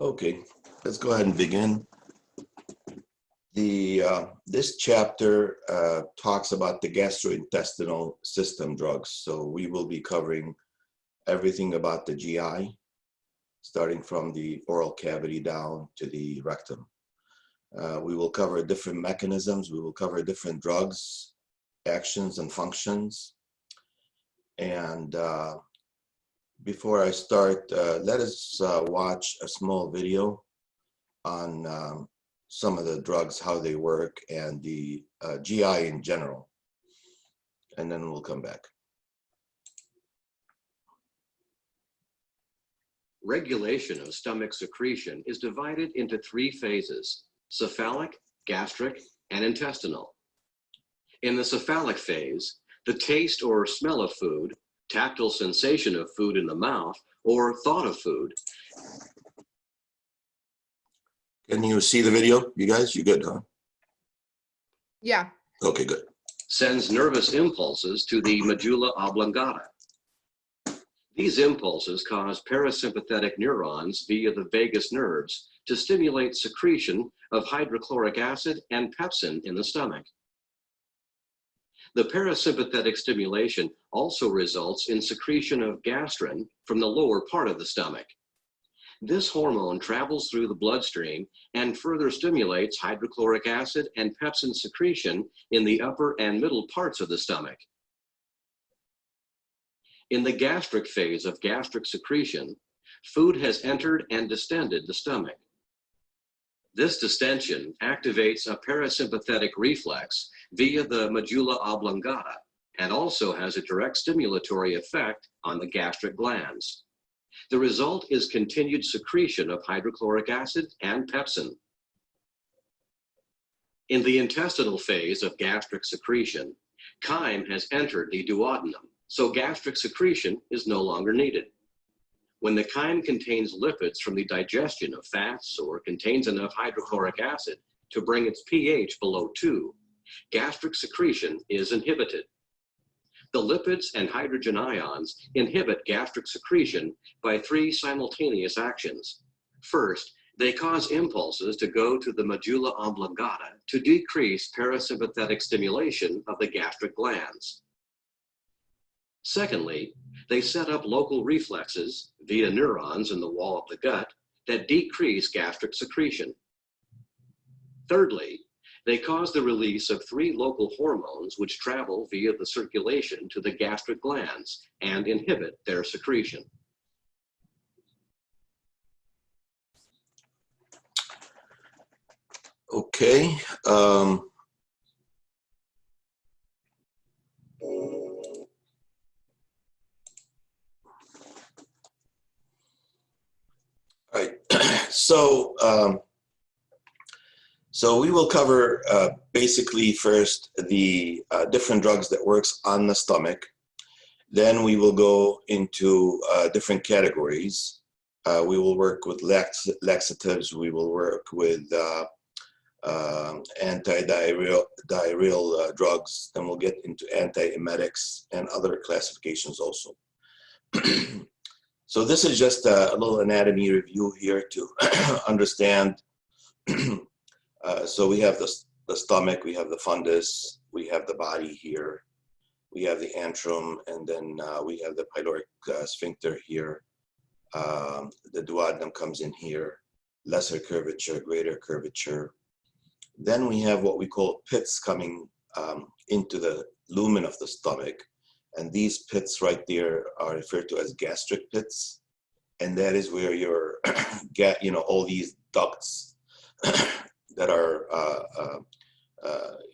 Okay, let's go ahead and begin. This chapter talks about the gastrointestinal system drugs. So we will be covering everything about the GI, starting from the oral cavity down to the rectum. We will cover different mechanisms. We will cover different drugs, actions, and functions. And before I start, let us watch a small video on some of the drugs, how they work, and the GI in general. And then we'll come back. Regulation of stomach secretion is divided into three phases: cephalic, gastric, and intestinal. In the cephalic phase, the taste or smell of food, tactile sensation of food in the mouth, or thought of food. Can you see the video, you guys? You good, huh? Yeah. Okay, good. Sends nervous impulses to the medulla oblongata. These impulses cause parasympathetic neurons via the vagus nerves to stimulate secretion of hydrochloric acid and pepsin in the stomach. The parasympathetic stimulation also results in secretion of gastrin from the lower part of the stomach. This hormone travels through the bloodstream and further stimulates hydrochloric acid and pepsin secretion in the upper and middle parts of the stomach. In the gastric phase of gastric secretion, food has entered and distended the stomach. This distension activates a parasympathetic reflex via the medulla oblongata and also has a direct stimulatory effect on the gastric glands. The result is continued secretion of hydrochloric acid and pepsin. In the intestinal phase of gastric secretion, chyme has entered the duodenum, so gastric secretion is no longer needed. When the chyme contains lipids from the digestion of fats or contains enough hydrochloric acid to bring its pH below 2, gastric secretion is inhibited. The lipids and hydrogen ions inhibit gastric secretion by three simultaneous actions. First, they cause impulses to go to the medulla oblongata to decrease parasympathetic stimulation of the gastric glands. Secondly, they set up local reflexes via neurons in the wall of the gut that decrease gastric secretion. Thirdly, they cause the release of three local hormones which travel via the circulation to the gastric glands and inhibit their secretion. Okay. All right, so we will cover basically first the different drugs that works on the stomach. Then we will go into different categories. We will work with laxatives. We will work with anti-diarrheal drugs. Then we'll get into antiemetics and other classifications also. So this is just a little anatomy review here to understand. So we have the stomach, we have the fundus, we have the body here, we have the antrum, and then we have the pyloric sphincter here. The duodenum comes in here, lesser curvature, greater curvature. Then we have what we call pits coming into the lumen of the stomach. And these pits right there are referred to as gastric pits. And that is where your, all these ducts that are,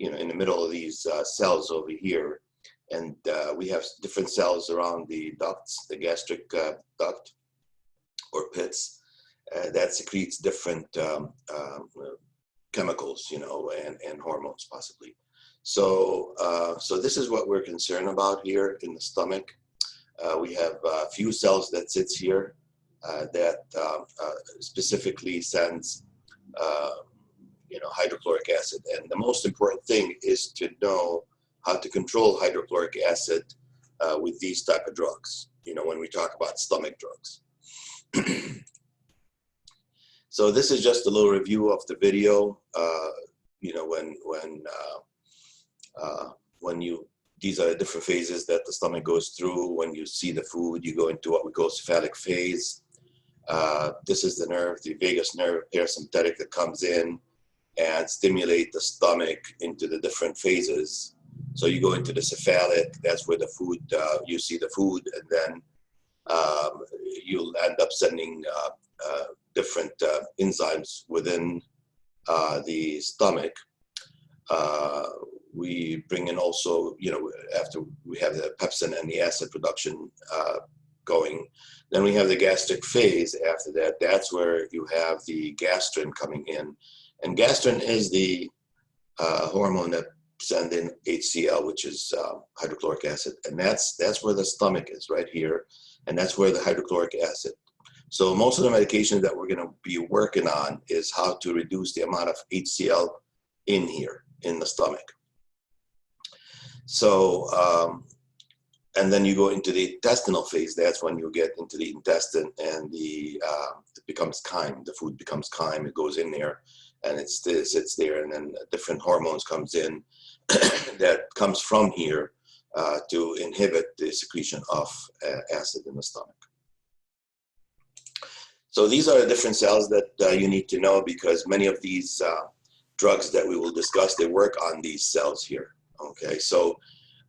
in the middle of these cells over here. And we have different cells around the ducts, the gastric duct or pits that secretes different chemicals, and hormones possibly. So, so this is what we're concerned about here in the stomach. We have a few cells that sits here that specifically sends, hydrochloric acid. And the most important thing is to know how to control hydrochloric acid with these type of drugs, when we talk about stomach drugs. So this is just a little review of the video. You know, these are the different phases that the stomach goes through. When you see the food, you go into what we call cephalic phase. This is the nerve, the vagus nerve, parasympathetic, that comes in and stimulate the stomach into the different phases. So you go into the cephalic, that's where the food, you see the food, and then you'll end up sending different enzymes within the stomach. We bring in also, you know, after we have the pepsin and the acid production going, then we have the gastric phase after that. That's where you have the gastrin coming in. And gastrin is the hormone that sends in HCl, which is hydrochloric acid. And that's where the stomach is, right here. And that's where the hydrochloric acid. So most of the medications that we're going to be working on is how to reduce the amount of HCl in here, in the stomach. So, and then you go into the intestinal phase. That's when you get into the intestine, and it becomes chyme. The food becomes chyme. It goes in there, and it sits there, and then different hormones comes in that comes from here to inhibit the secretion of acid in the stomach. So these are the different cells that you need to know, because many of these drugs that we will discuss, they work on these cells here. Okay, so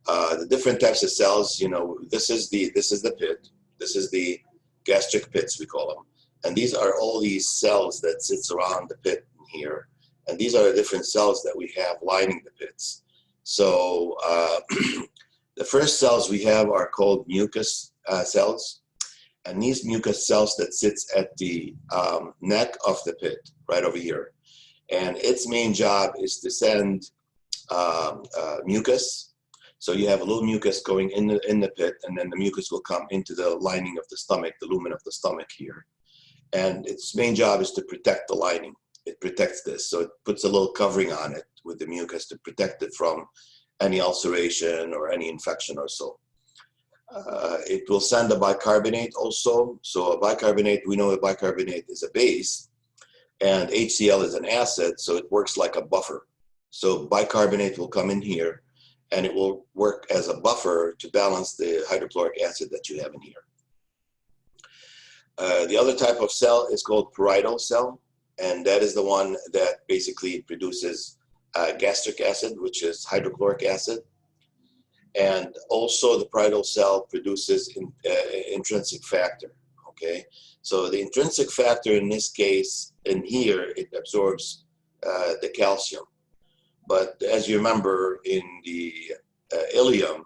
the different types of cells, you know, this is the pit, this is the gastric pits, we call them, and these are all these cells that sits around the pit here, and these are the different cells that we have lining the pits. So the first cells we have are called mucus cells, and these mucus cells that sits at the neck of the pit, right over here, and its main job is to send mucus. So you have a little mucus going in the pit, and then the mucus will come into the lining of the stomach, the lumen of the stomach here. And its main job is to protect the lining. It protects this. So it puts a little covering on it with the mucus to protect it from any ulceration or any infection or so. It will send a bicarbonate also. So a bicarbonate, we know a bicarbonate is a base, and HCl is an acid, so it works like a buffer. So bicarbonate will come in here, and it will work as a buffer to balance the hydrochloric acid that you have in here. The other type of cell is called parietal cell, and that is the one that basically produces gastric acid, which is hydrochloric acid. And also the parietal cell produces intrinsic factor, okay? So the intrinsic factor in this case, in here, it absorbs the calcium. But as you remember, in the ileum,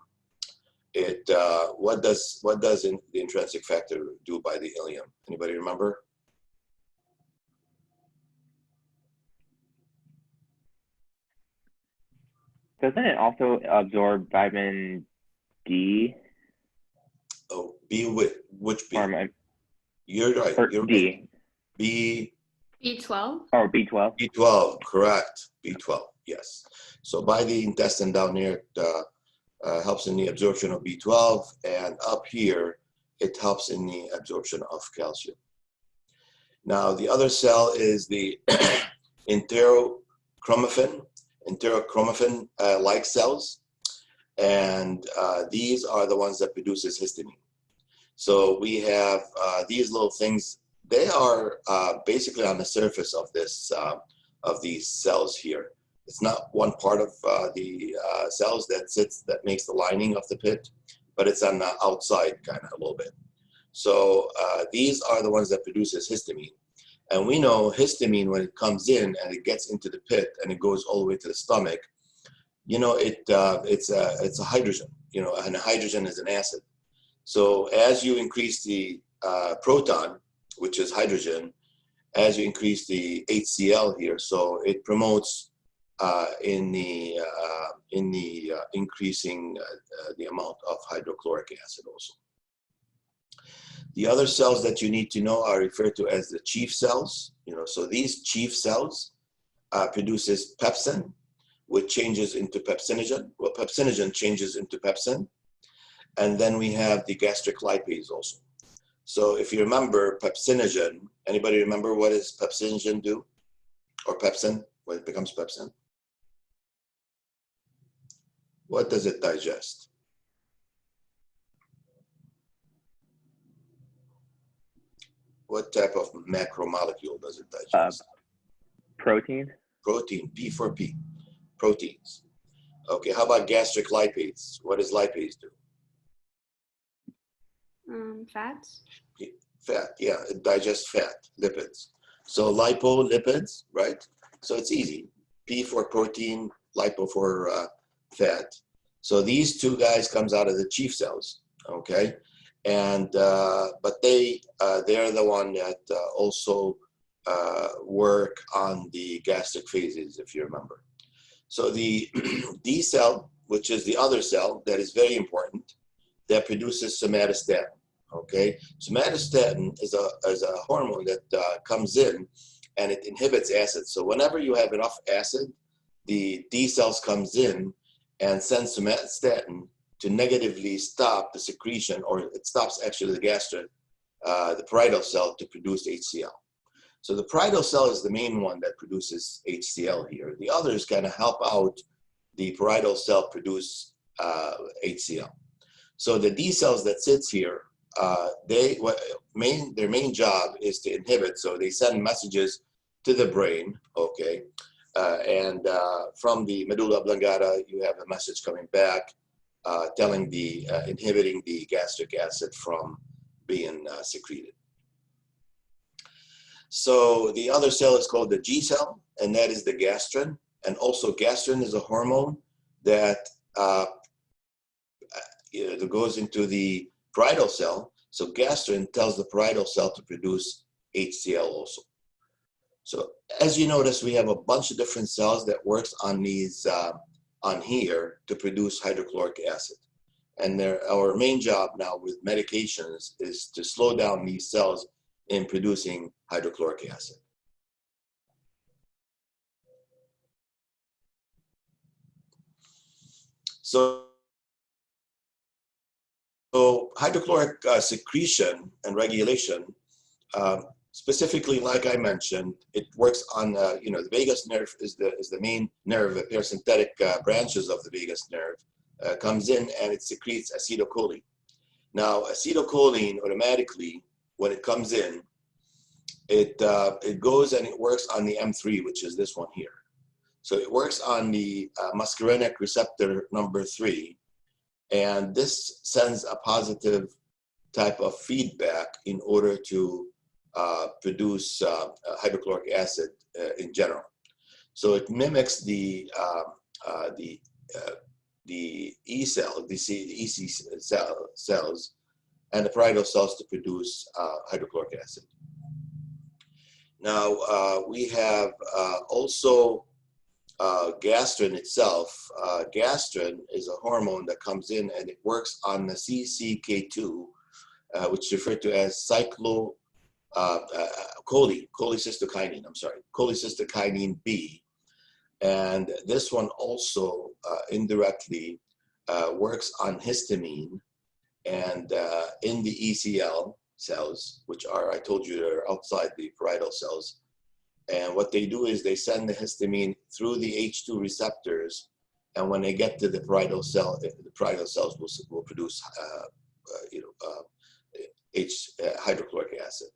what does the intrinsic factor do by the ileum? Anybody remember? Doesn't it also absorb vitamin D? Oh, B, which B? Or You're right. You're D. right. B. B12. Or B12? B12, correct. B12, yes. So by the intestine down here, it helps in the absorption of B12, and up here, it helps in the absorption of calcium. Now, the other cell is the enterochromaffin like cells, and these are the ones that produces histamine. So we have these little things. They are basically on the surface of this of these cells here. It's not one part of the cells that makes the lining of the pit, but it's on the outside kind of a little bit. So these are the ones that produces histamine. And we know histamine, when it comes in and it gets into the pit and it goes all the way to the stomach, you know, it's a hydrogen, you know, and a hydrogen is an acid. So as you increase the proton, which is hydrogen, as you increase the HCl here, so it promotes in the increasing the amount of hydrochloric acid also. The other cells that you need to know are referred to as the chief cells. You know, so these chief cells produces pepsin, which changes into pepsinogen. Well, pepsinogen changes into pepsin, and then we have the gastric lipase also. So if you remember pepsinogen, anybody remember what does pepsinogen do? Or pepsin, when it becomes pepsin? What does it digest? What type of macromolecule does it digest? Protein. Protein, P for P, proteins. Okay, how about gastric lipases? What does lipase do? Fats. Fat, yeah, it digests fat, lipids. So lipolipids, right? So it's easy. P for protein, lipo for fat. So these two guys comes out of the chief cells, okay? And but they're the one that also work on the gastric phases, if you remember. So the D cell, which is the other cell that is very important, that produces somatostatin. Okay, somatostatin is a hormone that comes in and it inhibits acid. So whenever you have enough acid, the D cells comes in and sends somatostatin to negatively stop the secretion, or it stops actually the parietal cell to produce HCl. So the parietal cell is the main one that produces HCl here. The others kind of help out the parietal cell produce HCl. So the D cells that sits here, their main job is to inhibit. So they send messages to the brain, okay, and from the medulla oblongata, you have a message coming back telling inhibiting the gastric acid from being secreted. So the other cell is called the G cell, and that is the gastrin. And also gastrin is a hormone that goes into the parietal cell. So gastrin tells the parietal cell to produce HCl also. So as you notice, we have a bunch of different cells that works on these on here to produce hydrochloric acid. And our main job now with medications is to slow down these cells in producing hydrochloric acid. So hydrochloric secretion and regulation, specifically, like I mentioned, it works on the vagus nerve is the main nerve. The parasympathetic branches of the vagus nerve comes in and it secretes acetylcholine. Now, acetylcholine automatically, when it comes in, it goes and it works on the M3, which is this one here. So it works on the muscarinic receptor number 3, and this sends a positive type of feedback in order to produce hydrochloric acid in general. So it mimics the E cell, the EC cells, and the parietal cells to produce hydrochloric acid. Now we have also gastrin itself. Gastrin is a hormone that comes in and it works on the CCK2, which is referred to as cholecystokinin B. And this one also indirectly works on histamine and in the ECL cells, which are, I told you, they're outside the parietal cells. And what they do is they send the histamine through the H2 receptors, and when they get to the parietal cell, the parietal cells will produce hydrochloric acid.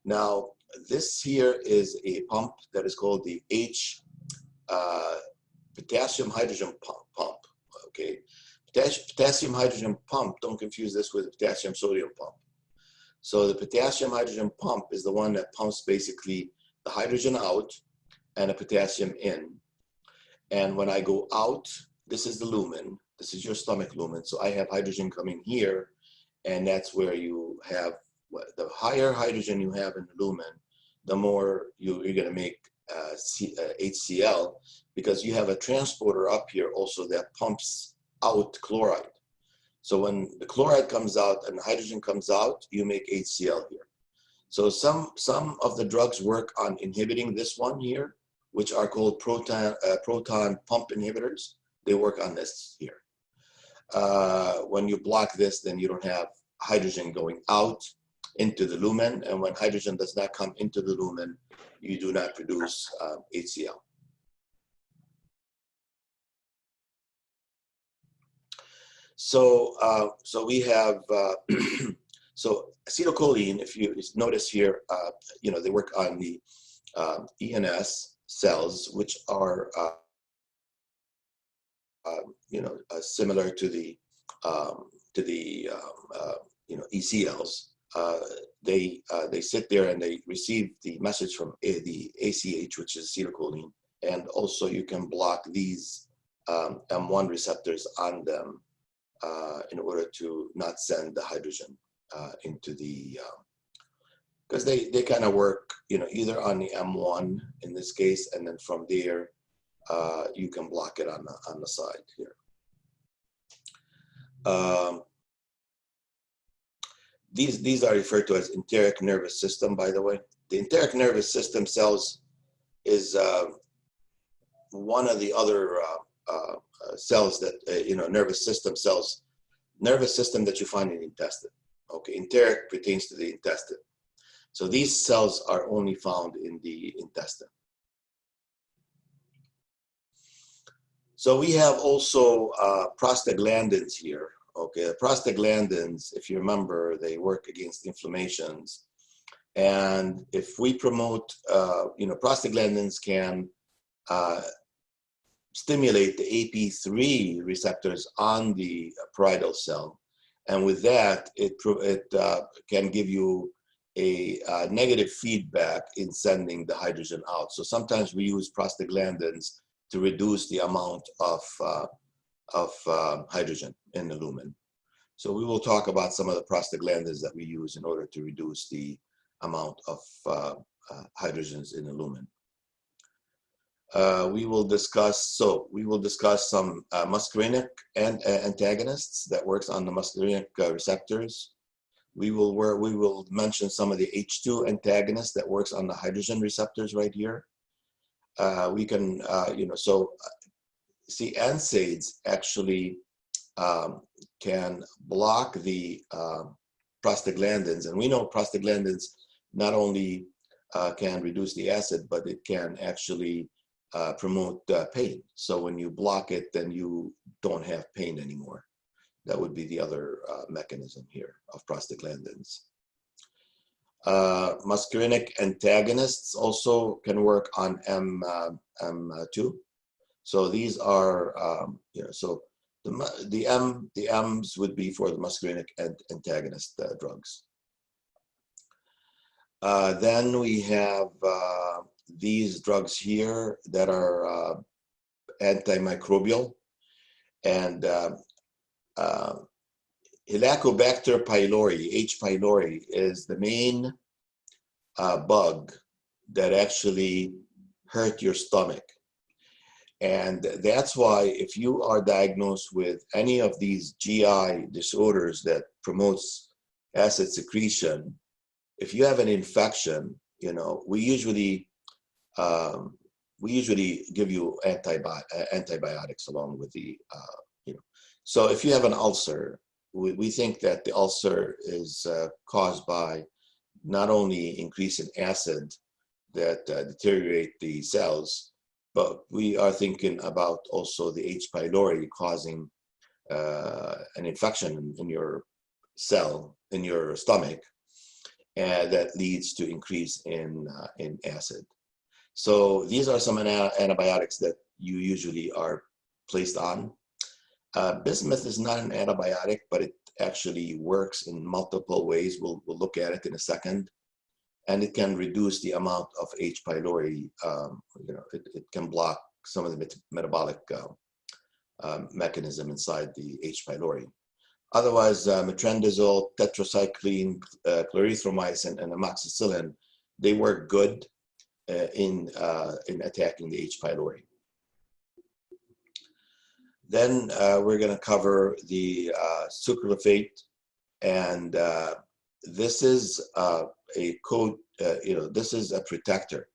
Now, this here is a pump that is called the potassium hydrogen pump. Okay, potassium hydrogen pump. Don't confuse this with the potassium sodium pump. So the potassium hydrogen pump is the one that pumps basically the hydrogen out and the potassium in. And when I go out, this is the lumen. This is your stomach lumen. So I have hydrogen coming here, and that's where you have, the higher hydrogen you have in the lumen, the more you're going to make HCl, because you have a transporter up here also that pumps out chloride. So when the chloride comes out and the hydrogen comes out, you make HCl here. So some of the drugs work on inhibiting this one here, which are called proton pump inhibitors. They work on this here. When you block this, then you don't have hydrogen going out. into the lumen, and when hydrogen does not come into the lumen, you do not produce HCl. So, so we have, so acetylcholine, if you notice here, you know, they work on the ENS cells, which are, you know, similar to the you know, ECLs. They sit there and they receive the message from the ACH, which is acetylcholine, and also you can block these M1 receptors on them in order to not send the hydrogen into the, because they kind of work, you know, either on the M1 in this case, and then from there you can block it on the side here. These are referred to as enteric nervous system, by the way. The enteric nervous system cells is one of the other cells that, you know, nervous system cells, nervous system that you find in the intestine. Okay, enteric pertains to the intestine. So these cells are only found in the intestine. So we have also prostaglandins here. Okay, prostaglandins, if you remember, they work against inflammations. And if we promote, you know, prostaglandins can stimulate the AP3 receptors on the parietal cell. And with that, it can give you a negative feedback in sending the hydrogen out. So sometimes we use prostaglandins to reduce the amount of hydrogen in the lumen. So we will talk about some of the prostaglandins that we use in order to reduce the amount of hydrogens in the lumen. We will discuss some muscarinic antagonists that works on the muscarinic receptors. We will mention some of the H2 antagonists that works on the hydrogen receptors right here. We can, you know, so see, NSAIDs actually can block the prostaglandins, and we know prostaglandins not only can reduce the acid, but it can actually promote pain. So when you block it, then you don't have pain anymore. That would be the other mechanism here of prostaglandins. Muscarinic antagonists also can work on M2. So these are, you know, so the M's would be for the muscarinic antagonist drugs. Then we have these drugs here that are antimicrobial, and Helicobacter pylori, H. pylori, is the main bug that actually hurt your stomach. And that's why if you are diagnosed with any of these GI disorders that promotes acid secretion, if you have an infection, you know, we usually give you antibiotics along with the, you know. So if you have an ulcer, we think that the ulcer is caused by not only increase in acid that deteriorate the cells, but we are thinking about also the H. pylori causing an infection in your cell, in your stomach, and that leads to increase in acid. So these are some antibiotics that you usually are placed on. Bismuth is not an antibiotic, but it actually works in multiple ways. We'll look at it in a second. And it can reduce the amount of H. pylori. You know, it can block some of the metabolic mechanism inside the H. pylori. Otherwise, metronidazole, tetracycline, clarithromycin, and amoxicillin, they work good in attacking the H. pylori. Then we're going to cover the sucralfate, and this is a code, you know, this is a protector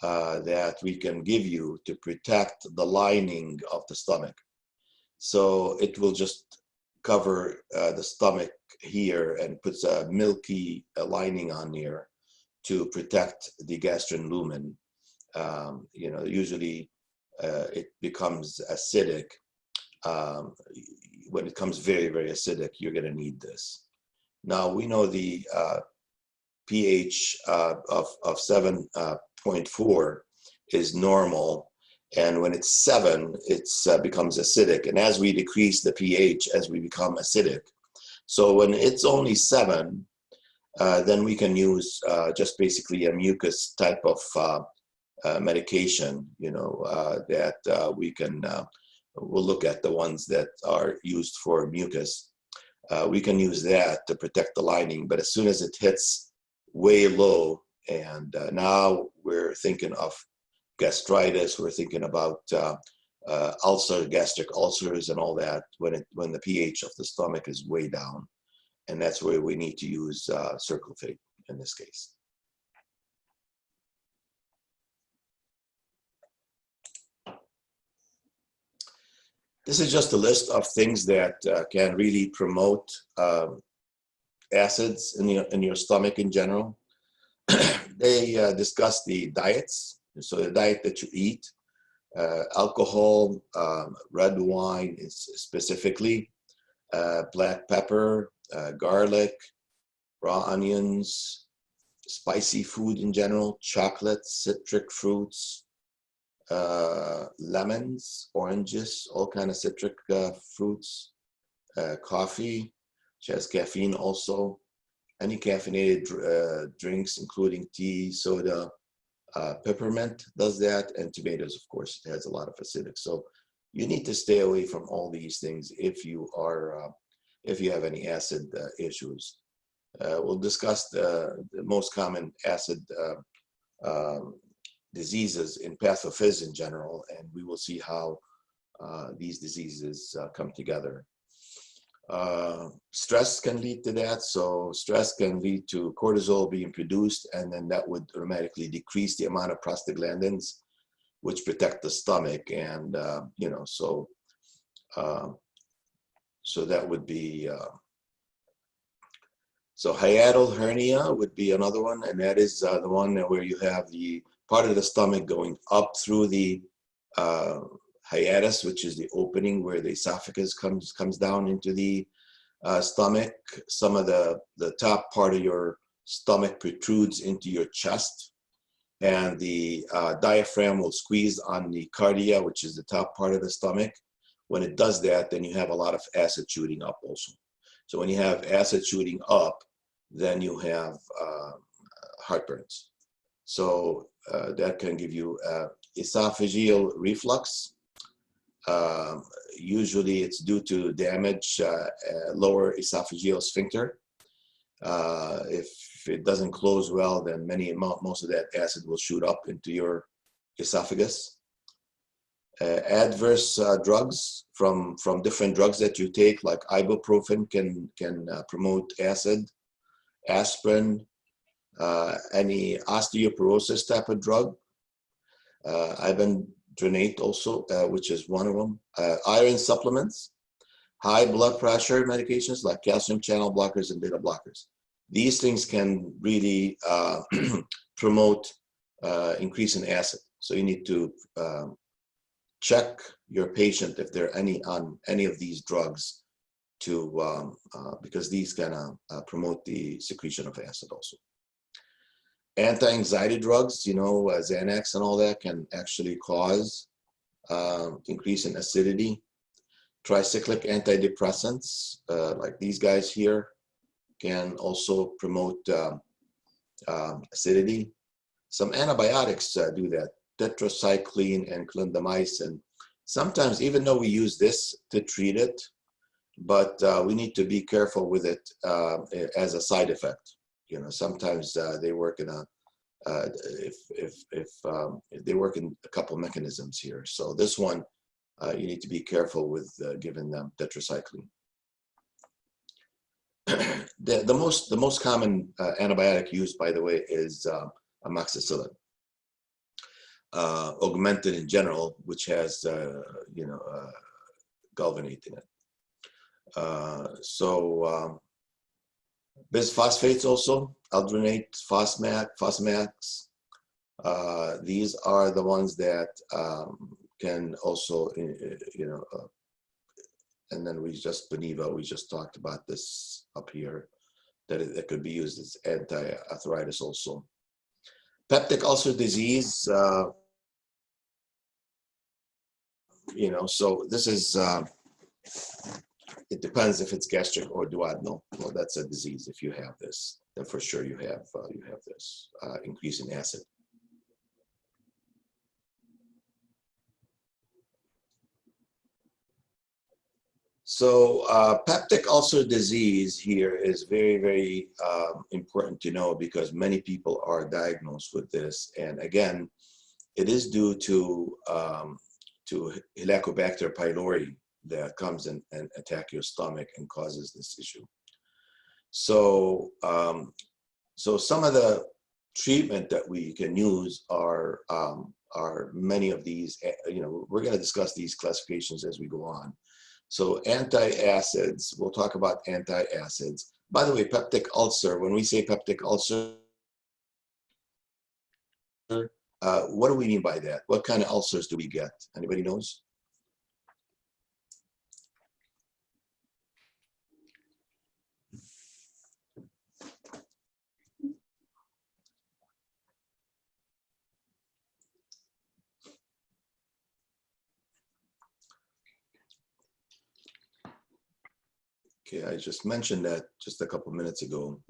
that we can give you to protect the lining of the stomach. So it will just cover the stomach here and puts a milky lining on here to protect the gastrin lumen. You know, usually it becomes acidic. When it comes very, very acidic, you're going to need this. Now, we know the pH of 7.4 is normal. And when it's 7, it becomes acidic. And as we decrease the pH, as we become acidic. So when it's only 7, then we can use just basically a mucus type of medication, you know, that we can, we'll look at the ones that are used for mucus. We can use that to protect the lining, but as soon as it hits way low, and now we're thinking of gastritis, we're thinking about gastric ulcers and all that, when the pH of the stomach is way down. And that's where we need to use Circlofate in this case. This is just a list of things that can really promote acids in your stomach in general. They discuss the diets, so the diet that you eat, alcohol, red wine specifically, black pepper, garlic, raw onions, spicy food in general, chocolate, citric fruits, lemons, oranges, all kind of citric fruits, coffee, which has caffeine also, any caffeinated drinks, including tea, soda, peppermint does that, and tomatoes, of course, it has a lot of acidic. So you need to stay away from all these things if you are, if you have any acid issues. We'll discuss the most common acid diseases in pathophys in general, and we will see how these diseases come together. Stress can lead to that. So stress can lead to cortisol being produced, and then that would dramatically decrease the amount of prostaglandins, which protect the stomach. And, you know, so that would be, so hiatal hernia would be another one. And that is the one where you have the part of the stomach going up through the hiatus, which is the opening where the esophagus comes down into the stomach. Some of the top part of your stomach protrudes into your chest, and the diaphragm will squeeze on the cardia, which is the top part of the stomach. When it does that, then you have a lot of acid shooting up also. So when you have acid shooting up, then you have heartburns. So that can give you esophageal reflux. Usually it's due to damage lower esophageal sphincter. If it doesn't close well, then most of that acid will shoot up into your esophagus. Adverse drugs from different drugs that you take, like ibuprofen, can promote acid. Aspirin, any osteoporosis type of drug. Ibandronate also, which is one of them. Iron supplements, high blood pressure medications like calcium channel blockers and beta blockers. These things can really promote increase in acid. So you need to check your patient if they're on any of these drugs, because these can promote the secretion of acid also. Anti-anxiety drugs, you know, Xanax and all that, can actually cause increase in acidity. Tricyclic antidepressants, like these guys here, can also promote acidity. Some antibiotics do that, tetracycline and clindamycin. Sometimes, even though we use this to treat it, but we need to be careful with it as a side effect. You know, sometimes they work in if they work in a couple mechanisms here. So this one, you need to be careful with giving them tetracycline. The most common antibiotic used, by the way, is amoxicillin, augmentin in general, which has galvanate in it. Bisphosphates also, aldronate, Fosmax. These are the ones that can also, and then we just, Boniva, we just talked about this up here, that it could be used as anti-arthritis also. Peptic ulcer disease, so this is, it depends if it's gastric or duodenal. Well, that's a disease. If you have this, then for sure you have this increase in acid. So peptic ulcer disease here is very, very important to know because many people are diagnosed with this. And again, it is due to Helicobacter pylori that comes and attack your stomach and causes this issue. So, so some of the treatment that we can use are many of these. We're going to discuss these classifications as we go on. So antacids, we'll talk about antacids. By the way, peptic ulcer, when we say peptic ulcer, what do we mean by that? What kind of ulcers do we get? Anybody knows? Okay, I just mentioned that just a couple minutes ago.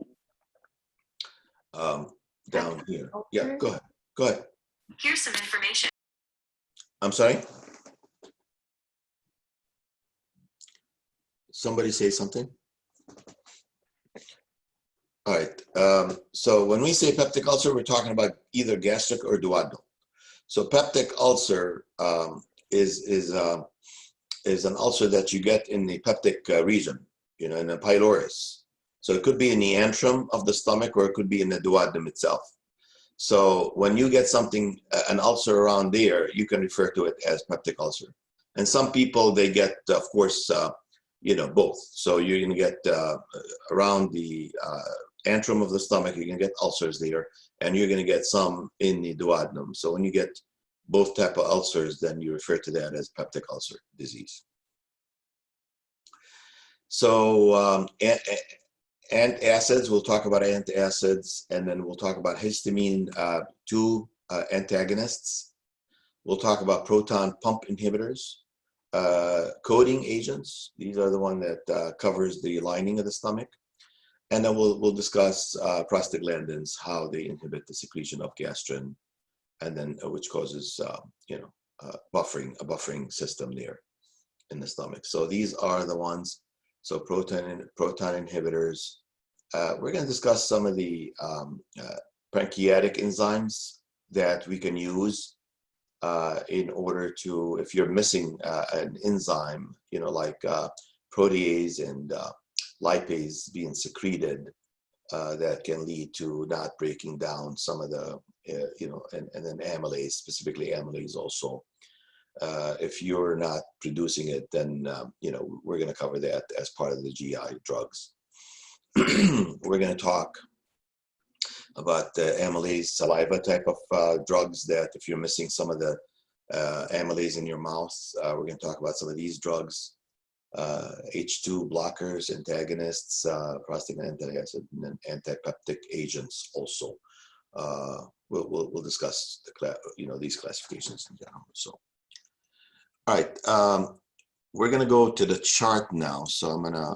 Down here. Yeah, go ahead. Go ahead. Here's some information. I'm sorry? Somebody say something? All right. So when we say peptic ulcer, we're talking about either gastric or duodenal. So peptic ulcer is an ulcer that you get in the peptic region, in the pylorus. So it could be in the antrum of the stomach or it could be in the duodenum itself. So when you get something, an ulcer around there, you can refer to it as peptic ulcer. And some people, they get, of course, both. So you're going to get around the antrum of the stomach, you're going to get ulcers there, and you're going to get some in the duodenum. So when you get both type of ulcers, then you refer to that as peptic ulcer disease. So antacids, we'll talk about antacids, and then we'll talk about histamine 2 antagonists. We'll talk about proton pump inhibitors, coating agents. These are the one that covers the lining of the stomach. And then we'll discuss prostaglandins, how they inhibit the secretion of gastrin, and then which causes a buffering system there in the stomach. So these are the ones. So proton inhibitors. We're going to discuss some of the pancreatic enzymes that we can use in order to, if you're missing an enzyme, like protease and lipase being secreted, that can lead to not breaking down some of the, and then amylase, specifically amylase also. If you're not producing it, then, we're going to cover that as part of the GI drugs. We're going to talk about the amylase saliva type of drugs that if you're missing some of the amylase in your mouth, we're going to talk about some of these drugs. H2 blockers, antagonists, prostaglandin antacid, and then antipeptic agents also. We'll discuss these classifications in general. So, all right, we're gonna go to the chart now. So I'm gonna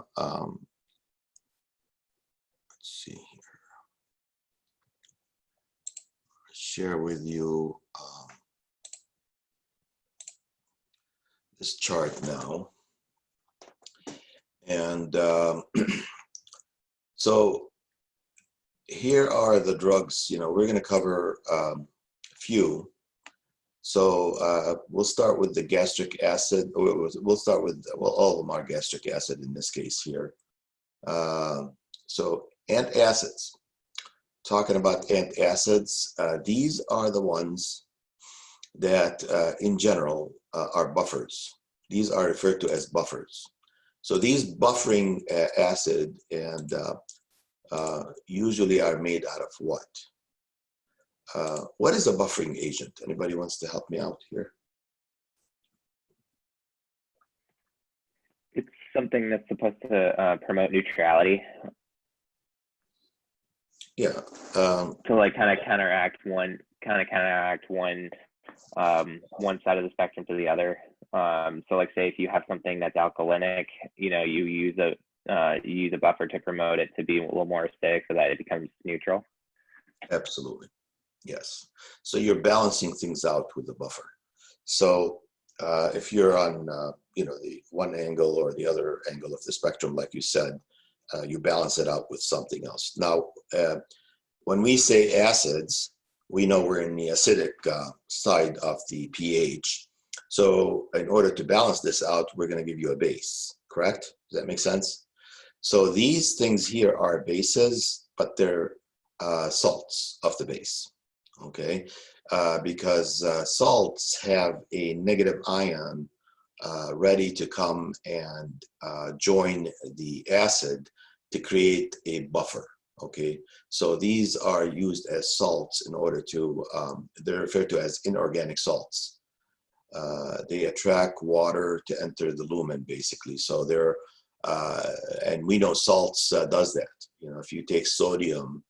let's see here. Share with you this chart now. And so here are the drugs, we're going to cover a few. So we'll start with the gastric acid. We'll start with, all of them are gastric acid in this case here. So antacids, talking about antacids, these are the ones that in general are buffers. These are referred to as buffers. So these buffering acid and usually are made out of what? What is a buffering agent? Anybody wants to help me out here? It's something that's supposed to promote neutrality. Yeah. To like kind of counteract one one side of the spectrum to the other. So like say if you have something that's alkalinic, you know, you use a buffer to promote it to be a little more acidic so that it becomes neutral. Absolutely. Yes. So you're balancing things out with the buffer. So if you're on, you know, the one angle or the other angle of the spectrum, like you said, you balance it out with something else. Now, when we say acids, we know we're in the acidic side of the pH. So in order to balance this out, we're going to give you a base, correct? Does that make sense? So these things here are bases, but they're salts of the base, okay? Because salts have a negative ion ready to come and join the acid to create a buffer, okay? So these are used as salts in order to, they're referred to as inorganic salts. They attract water to enter the lumen, basically. So they're, and we know salts does that. You know, if you take sodium,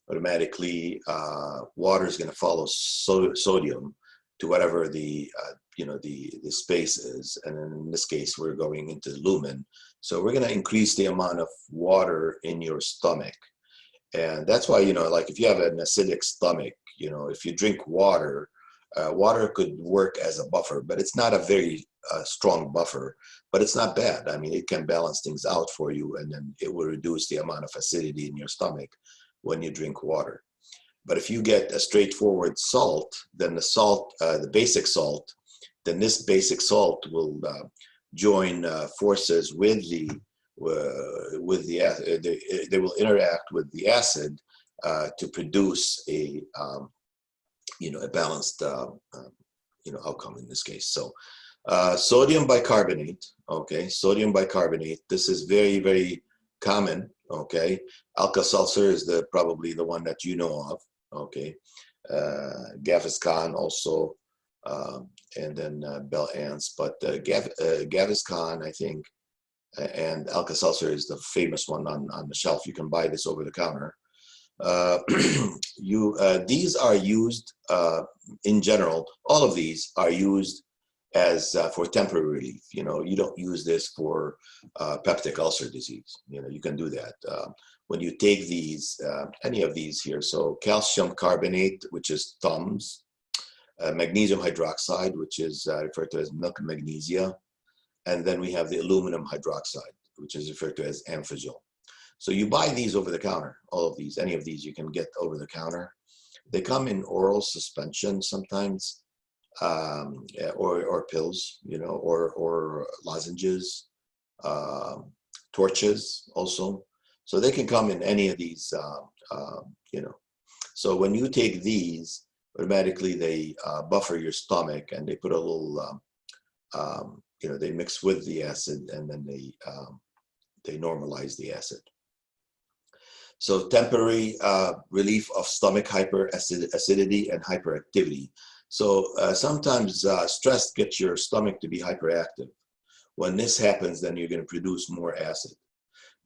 automatically water is going to follow sodium to whatever the you know, the space is, and in this case we're going into the lumen, so we're going to increase the amount of water in your stomach. And that's why, you know, like if you have an acidic stomach, you know, if you drink water, water could work as a buffer, but it's not a very strong buffer, but it's not bad. I mean, it can balance things out for you, and then it will reduce the amount of acidity in your stomach when you drink water. But if you get a straightforward salt, then the salt, the basic salt, then this basic salt will join forces with the they will interact with the acid to produce a you know, a balanced you know, outcome in this case. So sodium bicarbonate, okay, sodium bicarbonate. This is very, very common. Okay, Alka-Seltzer is probably the one that you know of. Okay, Gaviscon also, and then Bel Ans, but Gaviscon, I think, and Alka-Seltzer is the famous one on the shelf. You can buy this over the counter. These are used in general. All of these are used as for temporary relief. You know, you don't use this for peptic ulcer disease. You know, you can do that when you take these, any of these here. So calcium carbonate, which is Tums, magnesium hydroxide, which is referred to as milk magnesia, and then we have the aluminum hydroxide, which is referred to as Amphagel. So you buy these over the counter. All of these, any of these, you can get over the counter. They come in oral suspension sometimes, or pills, you know, or lozenges, torches also. So they can come in any of these, you know. So when you take these, automatically they buffer your stomach, and they put a little, you know, they mix with the acid, and then they normalize the acid. So temporary relief of stomach hyperacidity and hyperactivity. So sometimes stress gets your stomach to be hyperactive. When this happens, then you're going to produce more acid.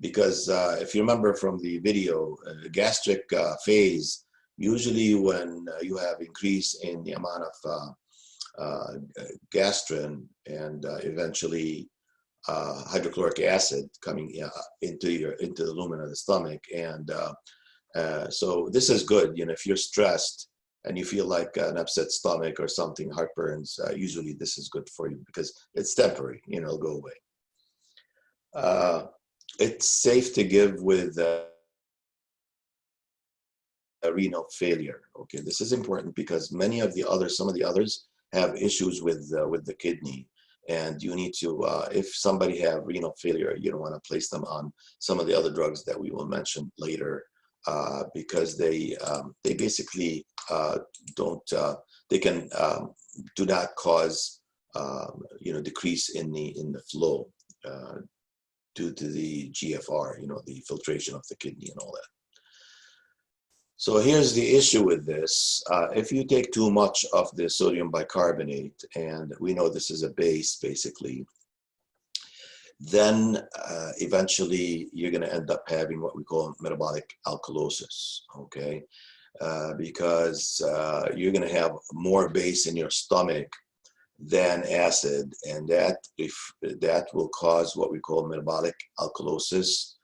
Because if you remember from the video, gastric phase, usually when you have increase in the amount of gastrin and eventually hydrochloric acid coming into the lumen of the stomach, and so this is good. You know, if you're stressed and you feel like an upset stomach or something, heartburns, usually this is good for you because it's temporary. You know, it'll go away. It's safe to give with renal failure. Okay, this is important because many of the others, some of the others, have issues with the kidney. And you need to, if somebody have renal failure, you don't want to place them on some of the other drugs that we will mention later, because they basically don't, they can do not cause, you know, decrease in the flow due to the GFR, you know, the filtration of the kidney and all that. So here's the issue with this. If you take too much of the sodium bicarbonate, and we know this is a base basically, then eventually you're going to end up having what we call metabolic alkalosis, okay? Because you're going to have more base in your stomach than acid, and that will cause what we call metabolic alkalosis.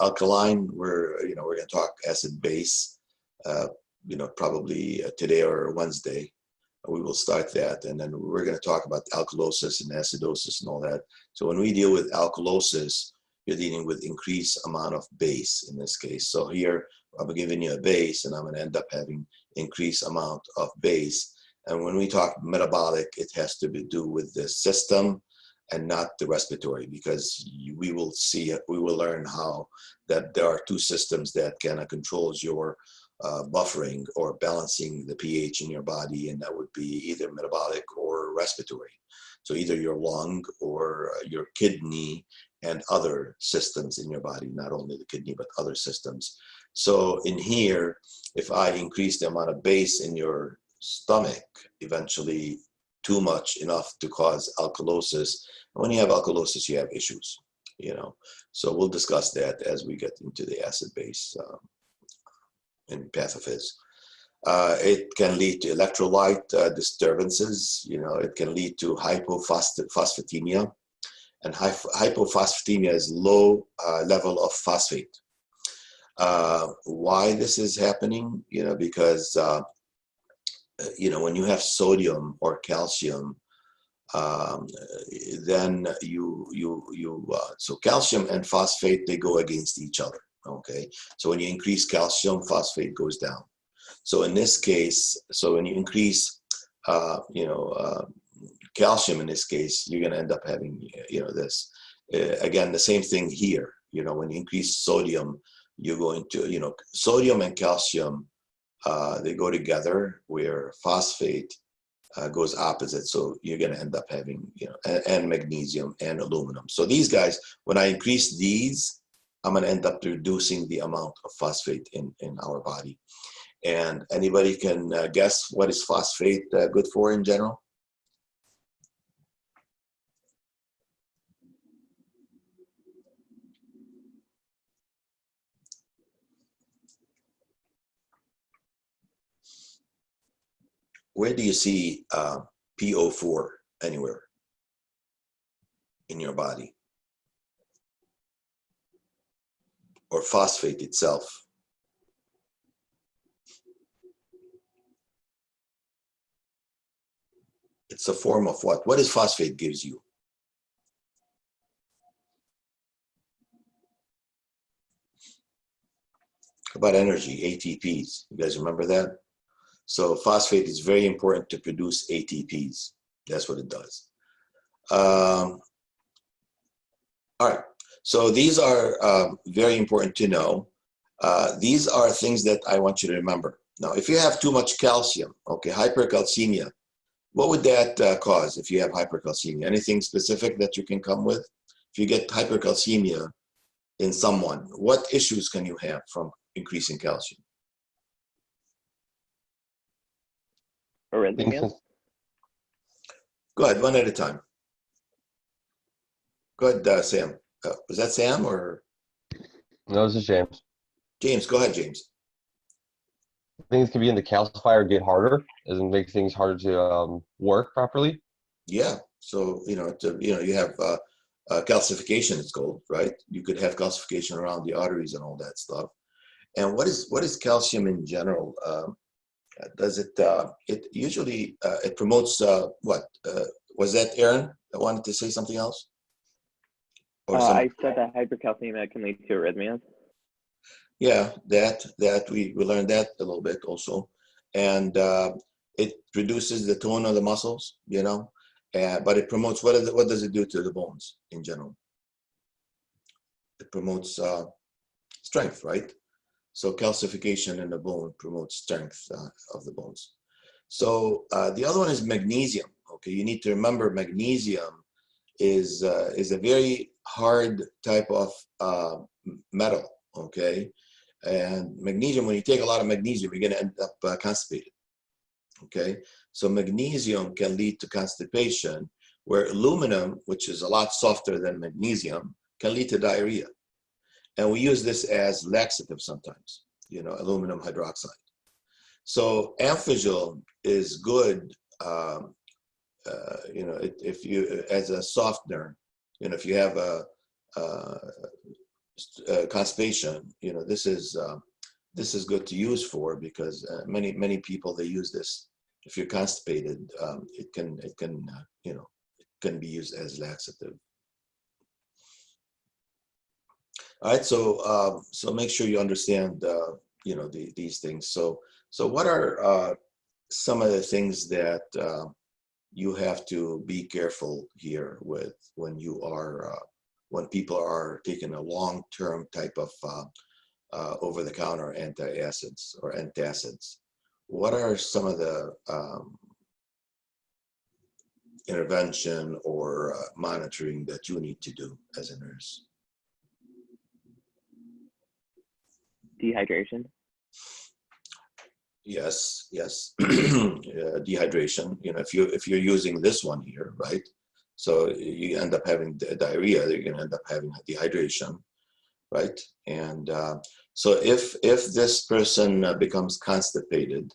Alkaline, we're going to talk acid base, probably today or Wednesday. We will start that, and then we're going to talk about alkalosis and acidosis and all that. So when we deal with alkalosis, you're dealing with increased amount of base in this case. So here I'm giving you a base, and I'm going to end up having increased amount of base. And when we talk metabolic, it has to do with the system and not the respiratory, because we will learn how that there are two systems that kind of controls your buffering or balancing the pH in your body, and that would be either metabolic or respiratory. So either your lung or your kidney and other systems in your body, not only the kidney, but other systems. So in here, if I increase the amount of base in your stomach, eventually too much, enough to cause alkalosis. And when you have alkalosis, you have issues, So we'll discuss that as we get into the acid base in pathophys. It can lead to electrolyte disturbances. It can lead to hypophosphatemia. And hypophosphatemia is low level of phosphate. Why this is happening? Because when you have sodium or calcium, then so calcium and phosphate, they go against each other. Okay, so when you increase calcium, phosphate goes down. So in this case, when you increase, calcium in this case, you're going to end up having, this. Again, the same thing here. When you increase sodium, you're going to, sodium and calcium, they go together, where phosphate goes opposite. So you're going to end up having, and magnesium and aluminum. So these guys, when I increase these, I'm going to end up reducing the amount of phosphate in our body. And anybody can guess what is phosphate good for in general? Where do you see PO4 anywhere in your body? Or phosphate itself? It's a form of what? What does phosphate gives you? How about energy, ATPs? You guys remember that? So phosphate is very important to produce ATPs. That's what it does. All right. So these are very important to know. These are things that I want you to remember. Now, if you have too much calcium, okay, hypercalcemia, what would that cause if you have hypercalcemia? Anything specific that you can come with? If you get hypercalcemia in someone, what issues can you have from increasing calcium? Arrhythmias? Go ahead, one at a time. Go ahead, Sam. Was that Sam or? No, this is James. James, go ahead, James. Things can begin to calcify or get harder, as in make things harder to work properly. Yeah. So you have calcification. It's called, right? You could have calcification around the arteries and all that stuff. And what is calcium in general? Does it? It usually it promotes what? Was that Aaron that wanted to say something else? I said that hypercalcemia can lead to arrhythmias. Yeah, that we learned that a little bit also, and it reduces the tone of the muscles, but it promotes what does it do to the bones in general? It promotes strength, right? So calcification in the bone promotes strength of the bones. So the other one is magnesium. Okay, you need to remember magnesium is a very hard type of metal, okay? And magnesium, when you take a lot of magnesium, you're gonna end up constipated, okay? So magnesium can lead to constipation, where aluminum, which is a lot softer than magnesium, can lead to diarrhea. And we use this as laxative sometimes, you know, aluminum hydroxide. So Amphigel is good, you know, if you, as a softener, you know, if you have a constipation, you know, this is good to use for, because many people, they use this. If you're constipated, it can you know, it can be used as laxative. All right, so so make sure you understand you know, these things. So what are some of the things that you have to be careful here with when you are when people are taking a long-term type of over-the-counter antacids or antacids? What are some of the intervention or monitoring that you need to do as a nurse? Dehydration. Yes, yes. Dehydration. You know, if you're using this one here, right? So you end up having diarrhea. You're going to end up having dehydration, right? And so if this person becomes constipated,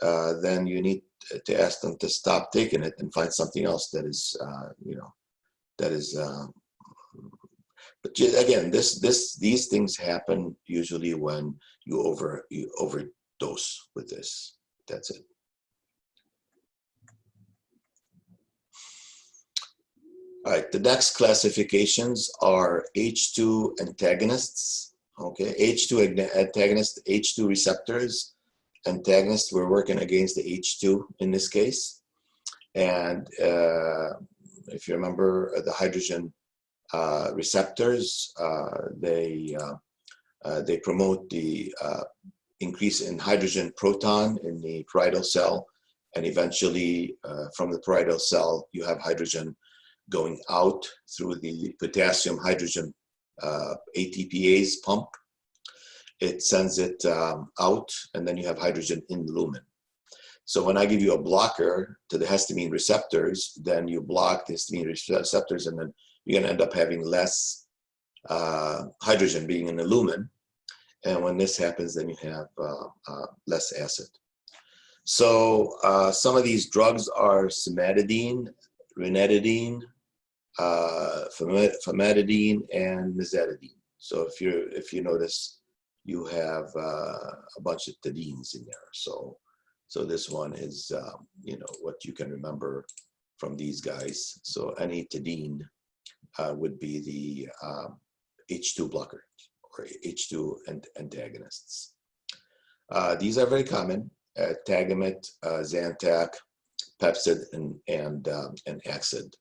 then you need to ask them to stop taking it and find something else that is, you know, that is. But again, these things happen usually when you overdose with this. That's it. All right, the next classifications are H2 antagonists. Okay, H2 antagonist, H2 receptors. Antagonists, we're working against the H2 in this case. And if you remember the hydrogen receptors, they promote the increase in hydrogen proton in the parietal cell, and eventually from the parietal cell you have hydrogen going out through the potassium hydrogen ATPase pump. It sends it out, and then you have hydrogen in the lumen. So when I give you a blocker to the histamine receptors, then you block the histamine receptors, and then you're going to end up having less hydrogen being in the lumen. And when this happens, then you have less acid. So some of these drugs are cimetidine, ranitidine, famotidine, and nizatidine. So if you notice, you have a bunch of tadines in there. So this one is you know, what you can remember from these guys. So any tadine would be the H2 blocker or H2 antagonists. These are very common: Tagamet, Zantac, Pepcid, and Axid.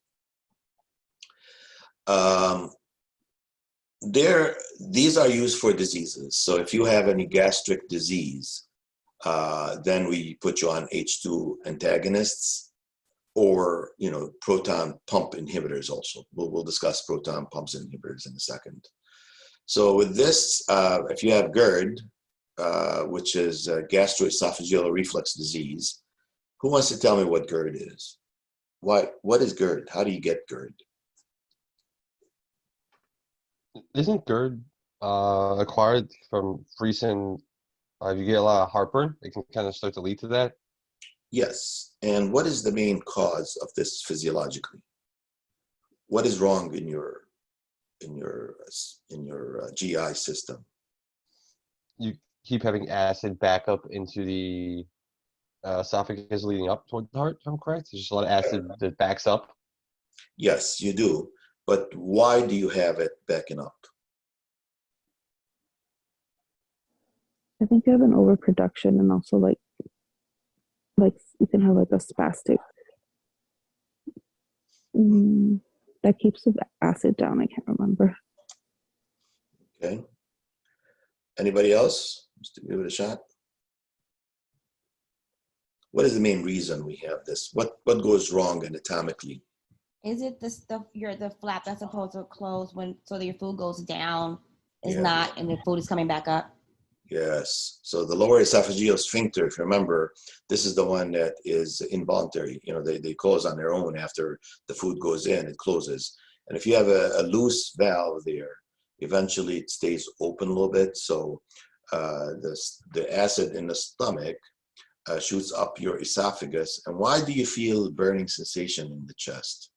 These are used for diseases. So if you have any gastric disease, then we put you on H2 antagonists, or, you know, proton pump inhibitors also. We'll discuss proton pumps inhibitors in a second. So with this, if you have GERD, which is gastroesophageal reflux disease, who wants to tell me what GERD is? What is GERD? How do you get GERD? Isn't GERD acquired from recent? If you get a lot of heartburn, it can kind of start to lead to that. Yes. And what is the main cause of this physiologically? What is wrong in your GI system? You keep having acid back up into the esophagus leading up toward the heart, if I'm correct? There's just a lot of acid that backs up. Yes, you do. But why do you have it backing up? I think you have an overproduction, and also like you can have like a spastic that keeps the acid down. I can't remember. Okay. Anybody else? Just to give it a shot. What is the main reason we have this? What goes wrong anatomically Is it the flap that's supposed to close when so that your food goes down is Yeah. not and the food is coming back up? Yes. So the lower esophageal sphincter, if you remember, this is the one that is involuntary. You know, they close on their own after the food goes in, it closes. And if you have a loose valve there, eventually it stays open a little bit. So the acid in the stomach shoots up your esophagus. And why do you feel burning sensation in the chest?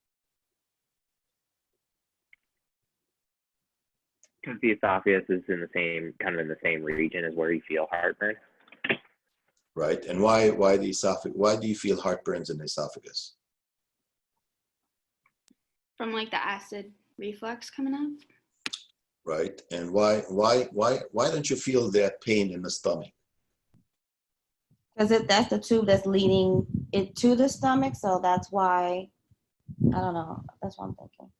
Because the esophagus is in the same in the same region as where you feel heartburn. Right. And why the esophagus? Why do you feel heartburns in the esophagus? From like the acid reflux coming up. Right. And why don't you feel that pain in the stomach? Because that's the tube that's leading it to the stomach, so that's why. I don't know. That's what I'm thinking.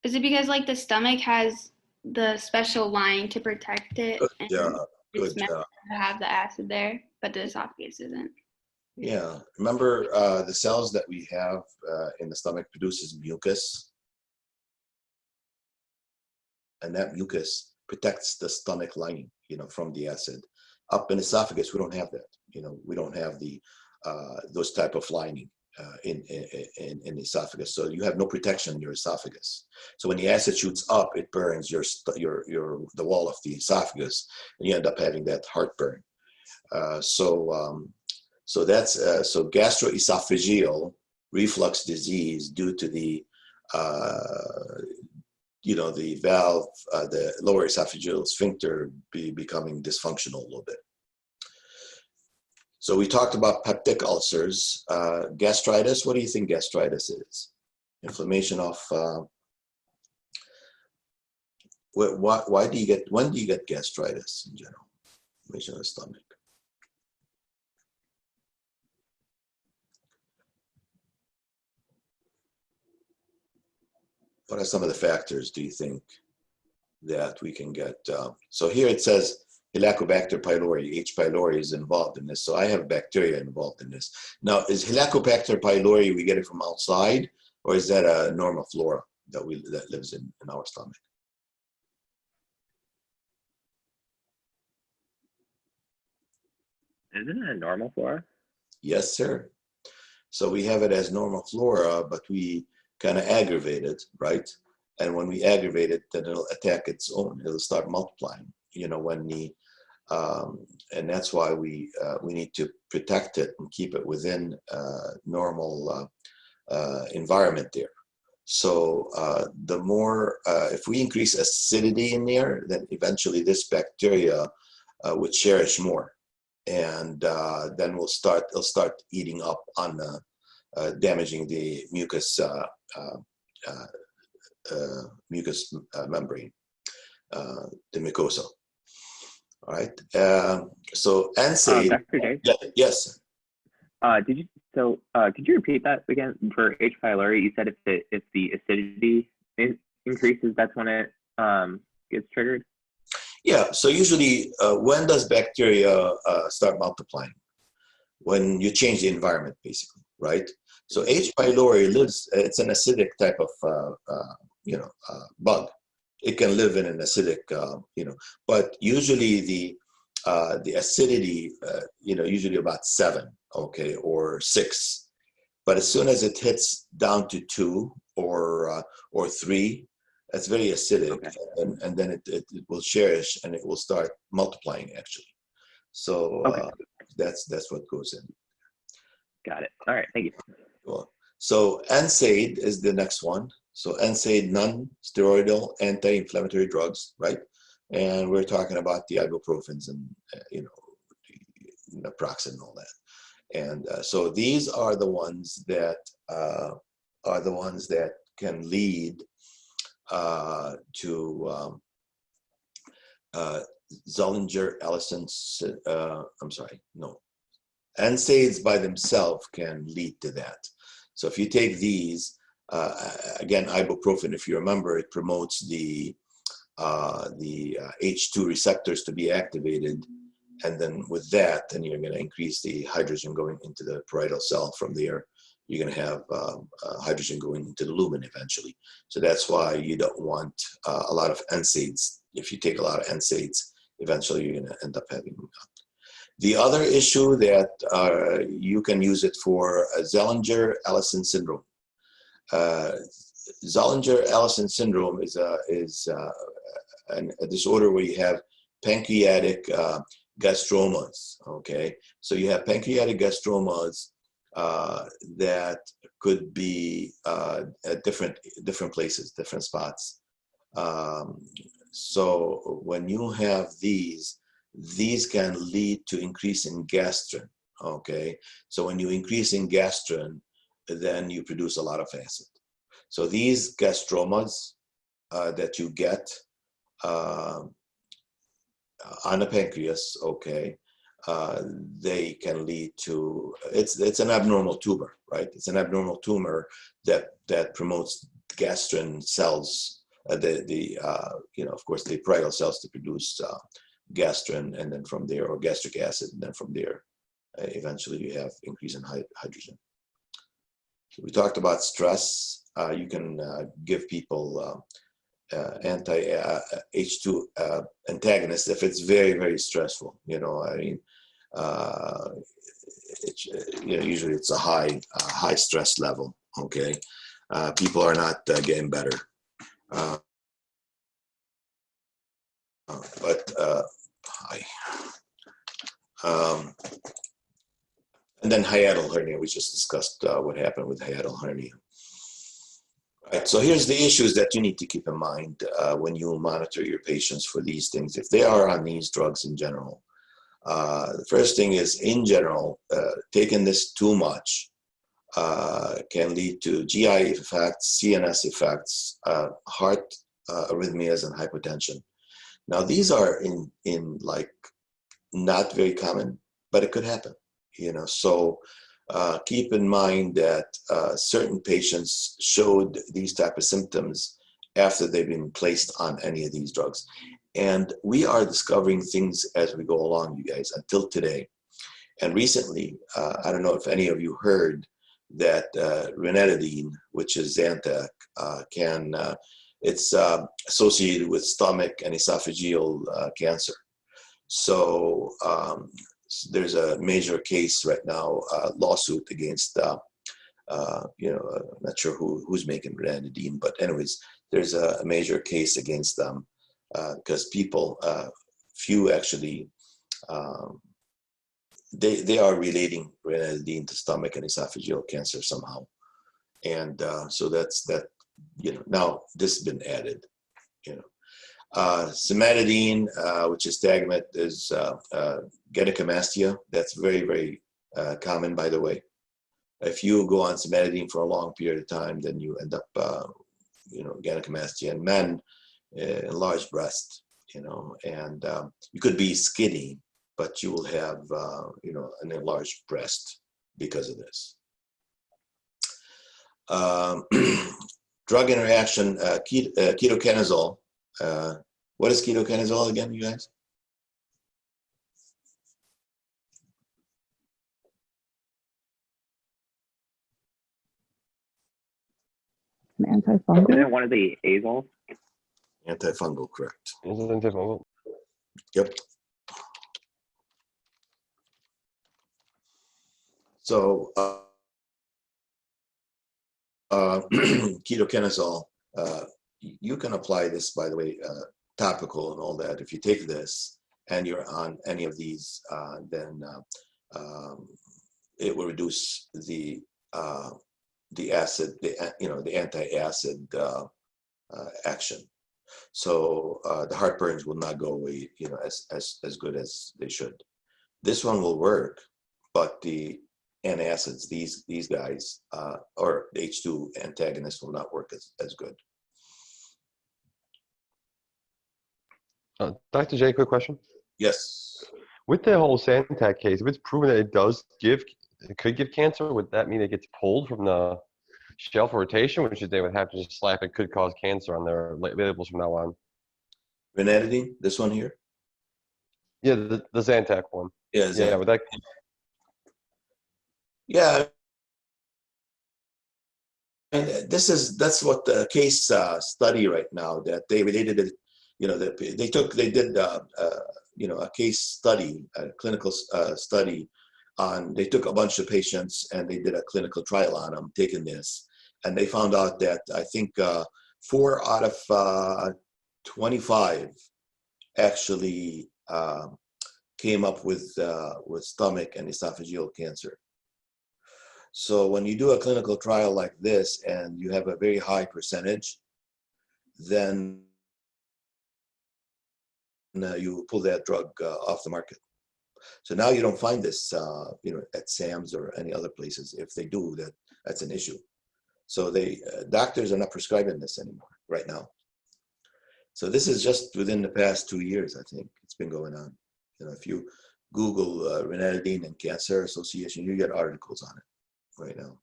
Is it because like the stomach has the special line to protect it? Good and job. It's Good meant job. to have the acid there, but the esophagus isn't. Yeah. Remember the cells that we have in the stomach produces mucus. And that mucus protects the stomach lining, you know, from the acid. Up in esophagus, we don't have that. You know, we don't have the those type of lining in the esophagus. So you have no protection in your esophagus. So when the acid shoots up, it burns the wall of the esophagus, and you end up having that heartburn. So that's so gastroesophageal reflux disease due to the the valve, the lower esophageal sphincter becoming dysfunctional a little bit. So we talked about peptic ulcers, gastritis. What do you think gastritis is? Inflammation of, when do you get gastritis in general? Inflammation of the stomach. What are some of the factors, do you think, that we can get? So here it says Helicobacter pylori, H. pylori is involved in this. So I have bacteria involved in this. Now, is Helicobacter pylori, we get it from outside, or is that a normal flora that lives in our stomach? Isn't it a normal flora? Yes, sir. So we have it as normal flora, but we kind of aggravate it, right? And when we aggravate it, then it'll attack its own. It'll start multiplying. You know, when the and that's why we need to protect it and keep it within normal environment there. So the more if we increase acidity in there, then eventually this bacteria would cherish more, and then it'll start eating up on damaging the mucus membrane, the mucosa. All right. So NSAID. Dr. J? Yes. Could you repeat that again for H. pylori? You said if the acidity increases, that's when it gets triggered. Yeah. So usually, when does bacteria start multiplying? When you change the environment, basically, right? So H. pylori lives. It's an acidic type of bug. It can live in an acidic, but usually the acidity, usually about 7, okay, or 6. But as soon as it hits down to 2 or 3, that's very acidic, okay. and then it will cherish and it will start multiplying actually. So okay. That's what goes in. Got it. All right, thank you. Cool. So NSAID is the next one. So NSAID, non-steroidal anti-inflammatory drugs, right? And we're talking about the ibuprofens and naproxen and all that. And so these are the ones that can lead to Zollinger-Ellison. NSAIDs by themselves can lead to that. So if you take these. Again, ibuprofen, if you remember, it promotes the H2 receptors to be activated, and then with that, then you're going to increase the hydrogen going into the parietal cell from there, you're going to have hydrogen going into the lumen eventually. So that's why you don't want a lot of NSAIDs. If you take a lot of NSAIDs, eventually you're going to end up having. The other issue that you can use it for Zollinger-Ellison syndrome. Zollinger-Ellison syndrome is a disorder where you have pancreatic gastromas. Okay, so you have pancreatic gastromas that could be at different places, different spots. So when you have these can lead to increase in gastrin. Okay, so when you increase in gastrin, then you produce a lot of acid. So these gastromas that you get on the pancreas, okay, they can lead to, it's an abnormal tumor, right? It's an abnormal tumor that promotes gastrin cells, of course, the parietal cells to produce gastrin, and then from there, or gastric acid, and then from there, eventually you have increase in hydrogen. So we talked about stress. You can give people anti-H2 antagonists if it's very, very stressful. You know, I mean, usually it's a high stress level. Okay, people are not getting better. And then hiatal hernia, we just discussed what happened with hiatal hernia. Right, so here's the issues that you need to keep in mind when you monitor your patients for these things, if they are on these drugs in general. The first thing is, in general, taking this too much can lead to GI effects, CNS effects, heart arrhythmias, and hypotension. Now, these are in like not very common, but it could happen. You know, so keep in mind that certain patients showed these type of symptoms after they've been placed on any of these drugs. And we are discovering things as we go along, you guys, until today. And recently, I don't know if any of you heard that ranitidine, which is Zantac, it's associated with stomach and esophageal cancer. So there's a major case right now, lawsuit against, I'm not sure who's making ranitidine, but anyways, there's a major case against them because people, few actually, they are relating ranitidine to stomach and esophageal cancer somehow. And so that's that, now this has been added, Cimetidine, which is Tagamet, is gynecomastia. That's very, very common, by the way. If you go on Cimetidine for a long period of time, then you end up, gynecomastia. And men, enlarged breast, and you could be skinny, but you will have, an enlarged breast because of this. Drug interaction, ketoconazole. What is ketoconazole again, you guys? An Isn't antifungal. it one of the azoles? Antifungal, correct. This is antifungal. Yep. So ketoconazole, you can apply this, by the way, topical and all that. If you take this and you're on any of these, then it will reduce the acid, the anti-acid action. So the heartburns will not go away, as good as they should. This one will work, but the antacids, these guys, or the H2 antagonists will not work as good. Dr. J, quick question. Yes. With the whole Zantac case, if it's proven that it could give cancer, would that mean it gets pulled from the shelf for rotation, which is they would have to just slap it could cause cancer on their labels from now on? Ranitidine, this one here? Yeah, the Zantac one. Yeah, Yeah, with that. Yeah, And that's what the case study right now that they did it. You know, that they did you know, a case study, a clinical study on. They took a bunch of patients and they did a clinical trial on them taking this, and they found out that I think 4 out of 25 actually came up with stomach and esophageal cancer. So when you do a clinical trial like this and you have a very high percentage, then you pull that drug off the market. So now you don't find this, you know, at Sam's or any other places. If they do, that's an issue. So they doctors are not prescribing this anymore right now. So this is just within the past 2 years, I think it's been going on. You know, if you Google Ranitidine and Cancer Association, you get articles on it right now.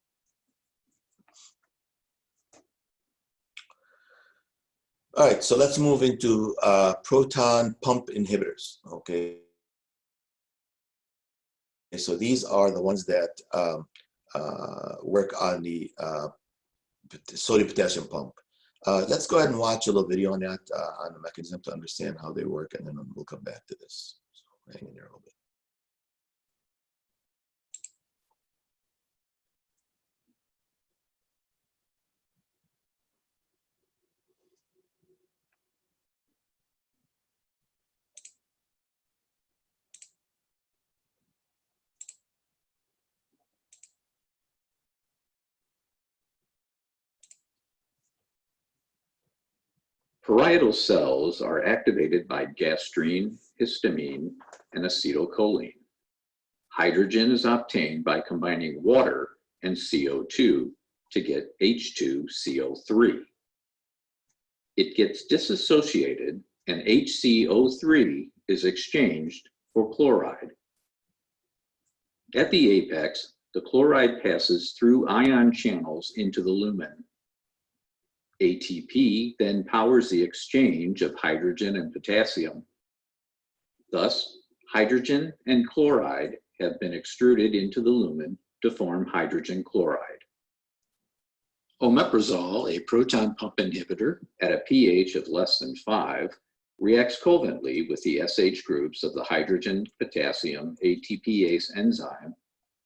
All right, so let's move into proton pump inhibitors. Okay, so these are the ones that work on the sodium potassium pump. Let's go ahead and watch a little video on that, on the mechanism to understand how they work, and then we'll come back to this. So hang in there a little bit. Parietal cells are activated by gastrine, histamine, and acetylcholine. Hydrogen is obtained by combining water and CO2 to get H2CO3. It gets disassociated and HCO3 is exchanged for chloride. At the apex, the chloride passes through ion channels into the lumen. ATP then powers the exchange of hydrogen and potassium. Thus, hydrogen and chloride have been extruded into the lumen to form hydrogen chloride. Omeprazole, a proton pump inhibitor at a pH of less than 5, reacts covalently with the SH groups of the hydrogen potassium ATPase enzyme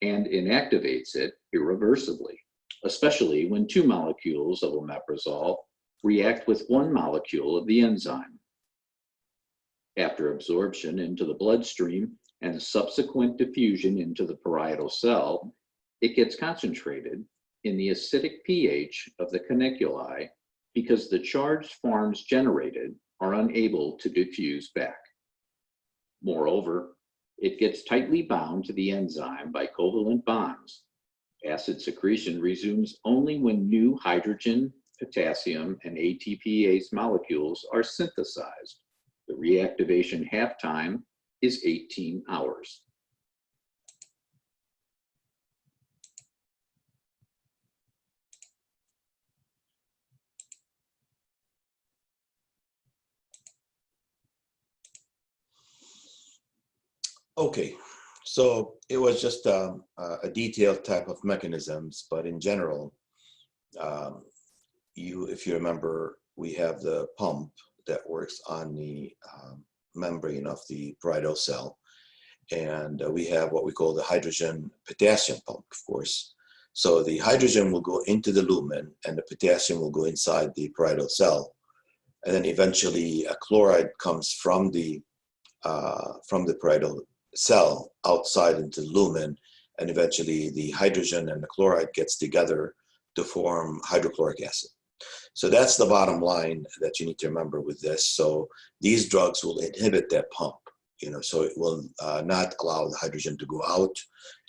and inactivates it irreversibly, especially when 2 molecules of omeprazole react with 1 molecule of the enzyme. After absorption into the bloodstream and subsequent diffusion into the parietal cell, it gets concentrated in the acidic pH of the caniculi because the charged forms generated are unable to diffuse back. Moreover, it gets tightly bound to the enzyme by covalent bonds. Acid secretion resumes only when new hydrogen, potassium, and ATPase molecules are synthesized. The reactivation half-time is 18 hours. Okay, so it was just a detailed type of mechanisms, but in general, if you remember, we have the pump that works on the membrane of the parietal cell, and we have what we call the hydrogen potassium pump, of course. So the hydrogen will go into the lumen, and the potassium will go inside the parietal cell, and then eventually a chloride comes from the parietal cell outside into the lumen, and eventually the hydrogen and the chloride gets together to form hydrochloric acid. So that's the bottom line that you need to remember with this. So these drugs will inhibit that pump, you know, so it will not allow the hydrogen to go out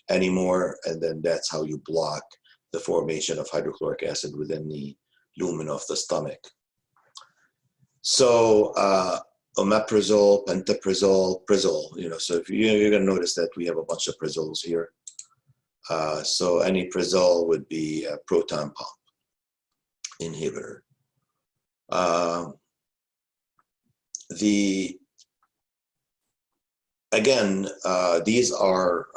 anymore, and then that's how you block the formation of hydrochloric acid within the lumen of the stomach. So omeprazole, pantoprazole, prazole, you know, so if you're going to notice that we have a bunch of prazoles here. So any prazole would be a proton pump inhibitor. These are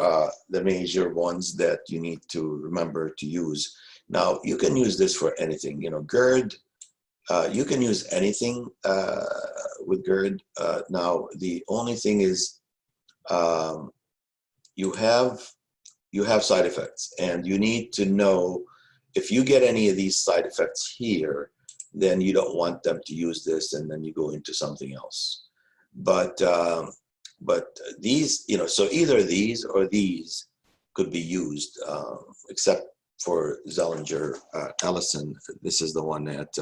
the major ones that you need to remember to use. Now, you can use this for anything, you know, GERD, you can use anything with GERD. Now, the only thing is you have side effects, and you need to know if you get any of these side effects here, then you don't want them to use this, and then you go into something else. But these, you know, so either these or these could be used, except for Zellinger Ellison. This is the one that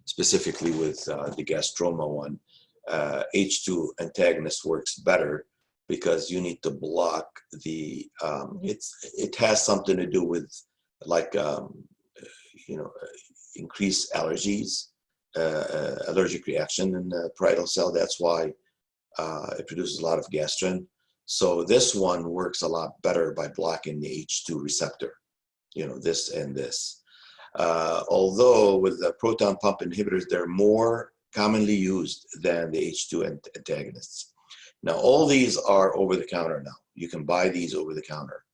specifically with the gastroma one, H2 antagonist works better because you need to block the, it has something to do with like, you know, increased allergies, allergic reaction in the parietal cell. That's why it produces a lot of gastrin. So this one works a lot better by blocking the H2 receptor, you know, this and this. Although with the proton pump inhibitors, they're more commonly used than the H2 antagonists. Now, all these are over the counter now. You can buy these over the counter,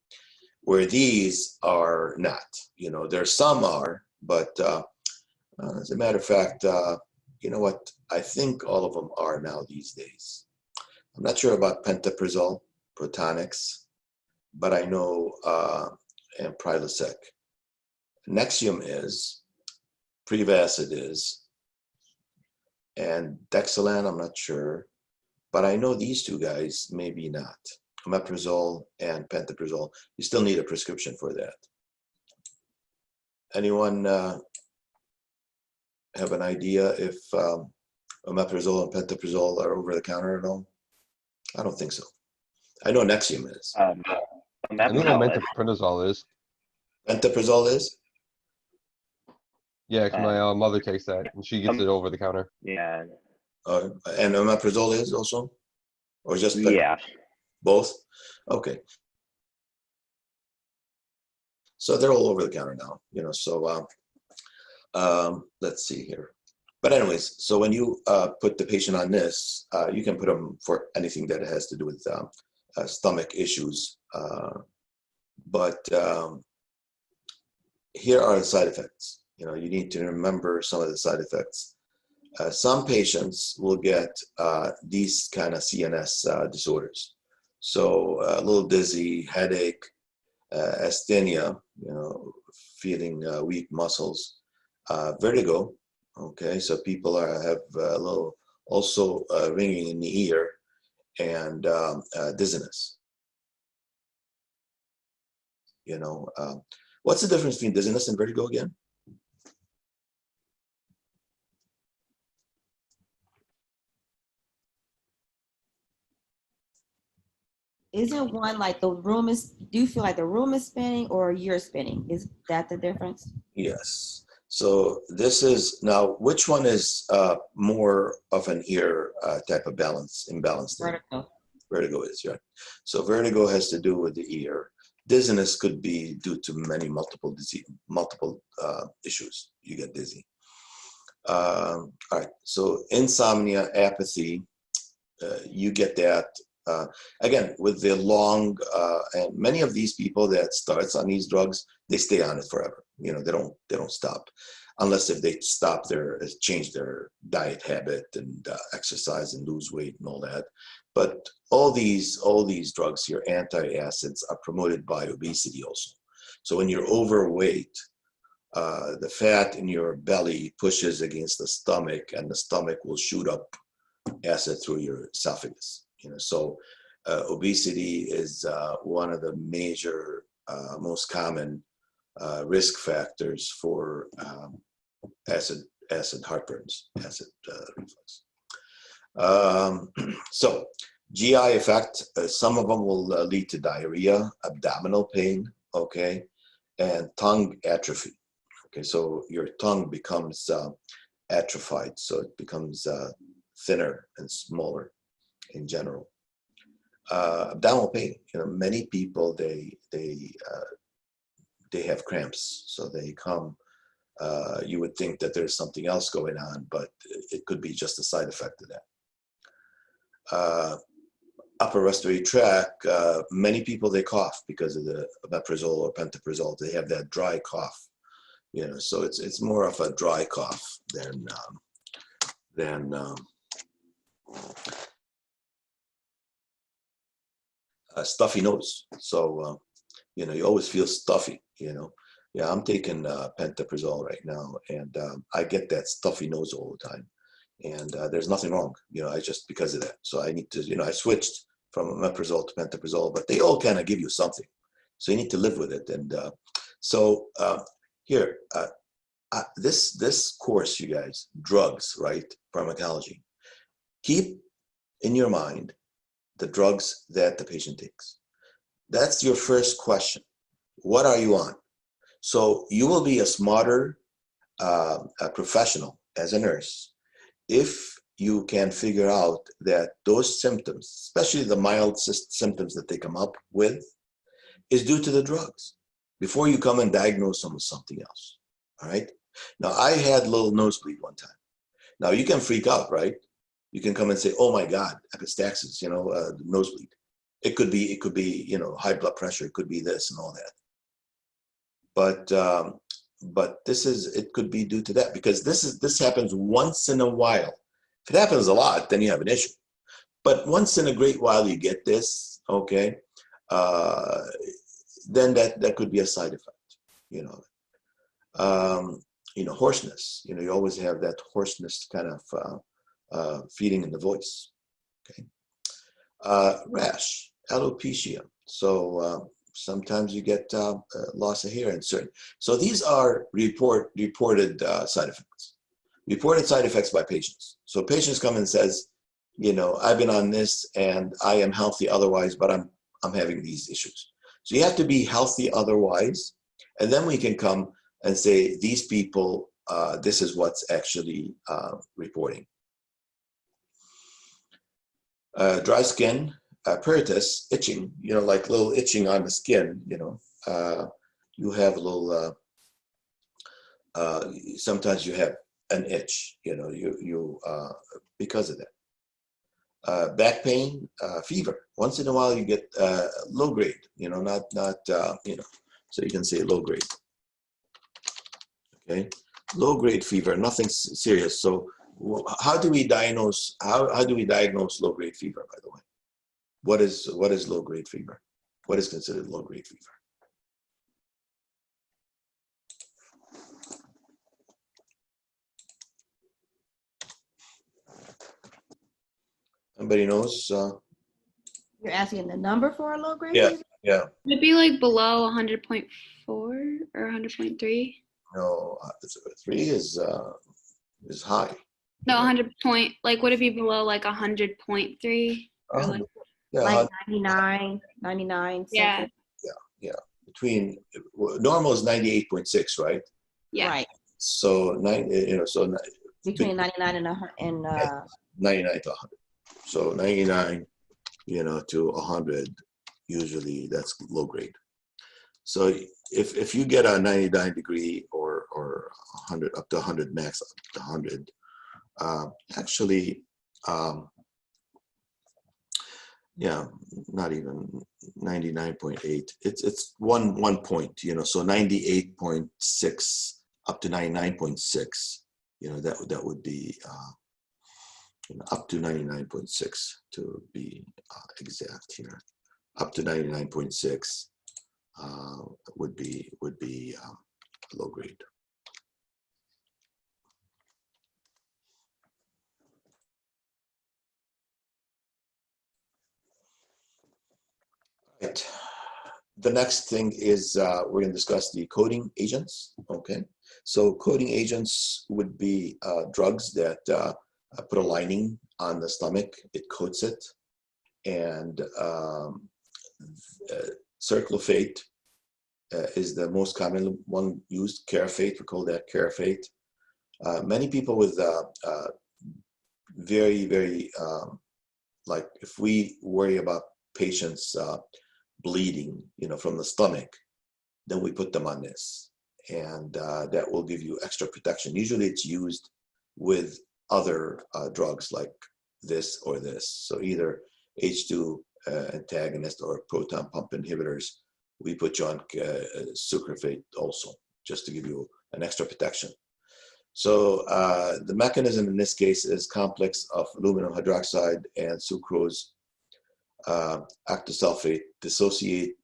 where these are not. You know, there some are, but as a matter of fact, you know what? I think all of them are now these days. I'm not sure about pantoprazole, Protonix, but I know and Prilosec. Nexium is, Prevacid is, and Dexilan, I'm not sure, but I know these two guys, maybe not. Omeprazole and pantoprazole. You still need a prescription for that. Anyone have an idea if omeprazole and pantoprazole are over the counter at all? I don't think so. I know Nexium is. I know what metronidazole is. Pantoprazole is? Yeah, 'cause my mother takes that, and she gets it over the counter. Yeah. And omeprazole is also? Or just Yeah. both? Okay. So they're all over the counter now, you know, so let's see here. But anyways, so when you put the patient on this, you can put them for anything that has to do with stomach issues. But here are the side effects. You know, you need to remember some of the side effects. Some patients will get these kind of CNS disorders. So a little dizzy, headache, asthenia, you know, feeling weak muscles, vertigo. Okay, so people have a little also ringing in the ear, and dizziness. You know, what's the difference between dizziness and vertigo again? Isn't one like the room is, do you feel like the room is spinning or you're spinning? Is that the difference? Yes. So this is now, which one is more of an ear type of imbalance thing? Vertigo. Vertigo is, right. So vertigo has to do with the ear. Dizziness could be due to multiple issues. You get dizzy. All right. So insomnia, apathy, you get that. Again, with the long, and many of these people that starts on these drugs, they stay on it forever. You know, they don't stop, unless if they change their diet habit and exercise and lose weight and all that. But all these drugs here, antacids, are promoted by obesity also. So when you're overweight, the fat in your belly pushes against the stomach, and the stomach will shoot up acid through your esophagus. You know, so obesity is one of the major, most common risk factors for acid heartburns, acid reflux. So GI effect, some of them will lead to diarrhea, abdominal pain, okay, and tongue atrophy. Okay, so your tongue becomes atrophied, so it becomes thinner and smaller in general. Abdominal pain, you know, many people, they have cramps, so they come. You would think that there's something else going on, but it could be just a side effect of that. Upper respiratory tract, many people, they cough because of the omeprazole or pantoprazole. They have that dry cough. You know, so it's more of a dry cough than a stuffy nose. So you know, you always feel stuffy. You know, yeah, I'm taking pantoprazole right now, and I get that stuffy nose all the time. And there's nothing wrong, you know, I just because of that. So I need to, you know, I switched from omeprazole to pantoprazole, but they all kind of give you something. So you need to live with it. And here, this course, you guys, drugs, right? Pharmacology. Keep in your mind the drugs that the patient takes. That's your first question. What are you on? So you will be a smarter a professional as a nurse if you can figure out that those symptoms, especially the mild symptoms that they come up with, is due to the drugs before you come and diagnose them with something else. All right. Now, I had a little nosebleed one time. Now, you can freak out, right? You can come and say, "Oh my God, epistaxis, you know, nosebleed." It could be, you know, high blood pressure. It could be this and all that. But it could be due to that, because this happens once in a while. If it happens a lot, then you have an issue. But once in a great while you get this, okay, then that could be a side effect, you know. You know, hoarseness, you know, you always have that hoarseness kind of feeling in the voice, okay. Rash, alopecia. So sometimes you get loss of hair in certain. So these are reported side effects. Reported side effects by patients. So patients come and says, you know, I've been on this and I am healthy otherwise, but I'm having these issues. So you have to be healthy otherwise, and then we can come and say these people, this is what's actually reporting. Dry skin. Pruritus, itching, you know, like little itching on the skin, you know, you have a little, sometimes you have an itch, you know, because of that. Back pain, fever. Once in a while you get low grade, you know, not you know, so you can say low grade. Okay, low grade fever, nothing serious. So how do we diagnose, how do we diagnose low grade fever, by the way? What is low grade fever? What is considered low grade fever? Anybody knows? You're asking the number for a low grade Yeah, fever? yeah. Would it be like below 100.4 or 100.3? No, 3 is high. No, 100 point. Like, would it be below like 100.3? Or like, Yeah, Like 99, 99 yeah, something. yeah. Between normal is 98.6, right? yeah. Right. So Between 99 and 99 to 100. So 99, you know, to 100, usually that's low grade. So if you get a 99 degree or 100 up to 100 max, up to 100, actually, yeah, not even 99.8. It's one point, you know, so 98.6 up to 99.6, you know, that would be you know, up to 99.6 to be exact here. Up to 99.6 would be low grade. Right. The next thing is we're going to discuss the coating agents. Okay, so coating agents would be drugs that put a lining on the stomach, it coats it, and Circlofate is the most common one used. Carafate, we call that Carafate. Many people with very like, if we worry about patients bleeding, you know, from the stomach, then we put them on this, and that will give you extra protection. Usually it's used with other drugs like this or this. So either H2 antagonist or proton pump inhibitors. We put you on sucralfate also, just to give you an extra protection. So the mechanism in this case is complex of aluminum hydroxide and sucrose octosulfate dissociate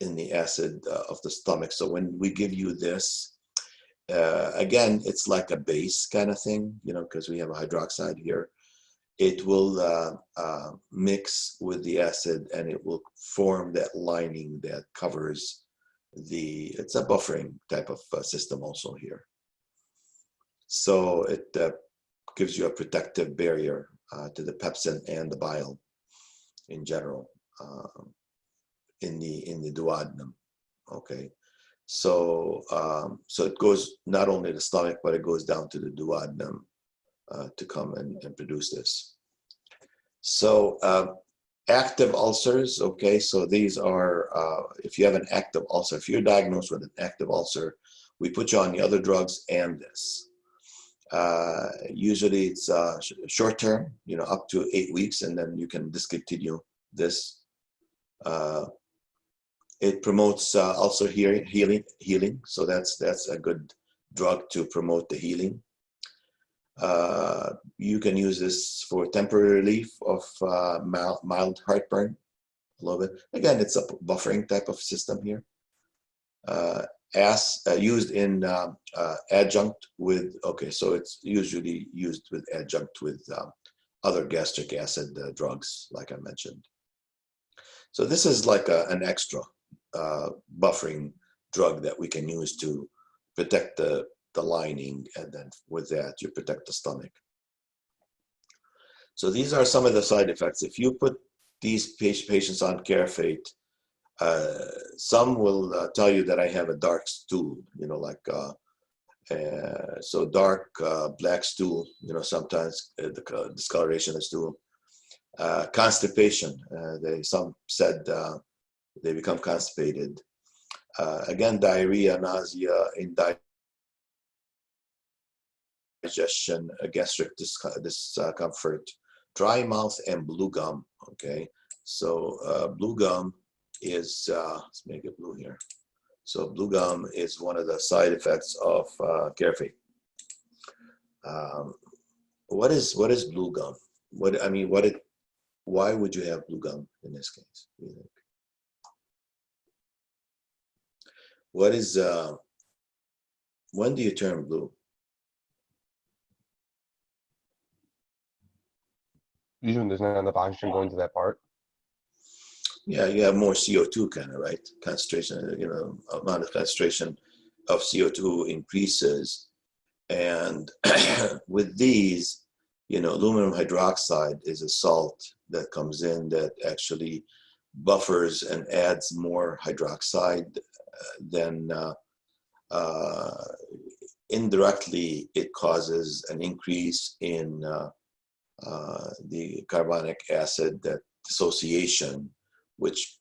in the acid of the stomach. So when we give you this, again, it's like a base kind of thing, you know, because we have a hydroxide here. It will mix with the acid and it will form that lining that covers it's a buffering type of system also here. So it gives you a protective barrier to the pepsin and the bile in general in the duodenum. Okay, so so it goes not only to the stomach, but it goes down to the duodenum to come and produce this. So active ulcers. Okay, so these are if you have an active ulcer, if you're diagnosed with an active ulcer, we put you on the other drugs and this. Usually it's short term, you know, up to 8 weeks, and then you can discontinue this. It promotes ulcer healing, so that's a good drug to promote the healing. You can use this for temporary relief of mild heartburn, a little bit. Again, it's a buffering type of system here. Used in adjunct with, okay, so it's usually used with adjunct with other gastric acid drugs, like I mentioned. So this is like an extra buffering drug that we can use to protect the lining, and then with that you protect the stomach. So these are some of the side effects. If you put these patients on Carafate, some will tell you that I have a dark stool, you know, like so dark black stool, you know, sometimes the discoloration of stool. Constipation, some said they become constipated. Again, diarrhea, nausea, indigestion, gastric discomfort, dry mouth, and blue gum. Okay, so blue gum is, let's make it blue here. So blue gum is one of the side effects of Carafate. What is blue gum? Why would you have blue gum in this case? Do you think? What is when do you turn blue? Usually there's not enough oxygen going to that part. Yeah, you have more CO2 kind of, right? Concentration, you know, amount of concentration of CO2 increases. And with these, you know, aluminum hydroxide is a salt that comes in that actually buffers and adds more hydroxide than indirectly it causes an increase in the carbonic acid dissociation, which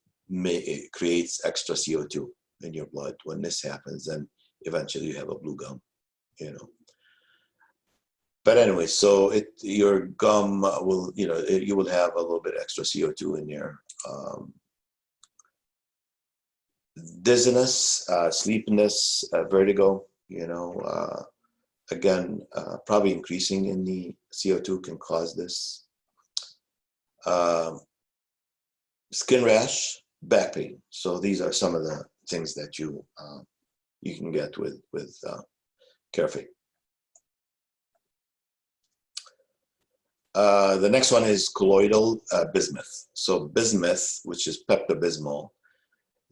creates extra CO2 in your blood. When this happens, then eventually you have a blue gum, you know. But anyway, so your gum will, you know, you will have a little bit extra CO2 in there. Dizziness, sleepiness, vertigo, you know, again, probably increasing in the CO2 can cause this. Skin rash, back pain. So these are some of the things that you can get with Carafate. The next one is colloidal bismuth. So bismuth, which is Pepto-Bismol.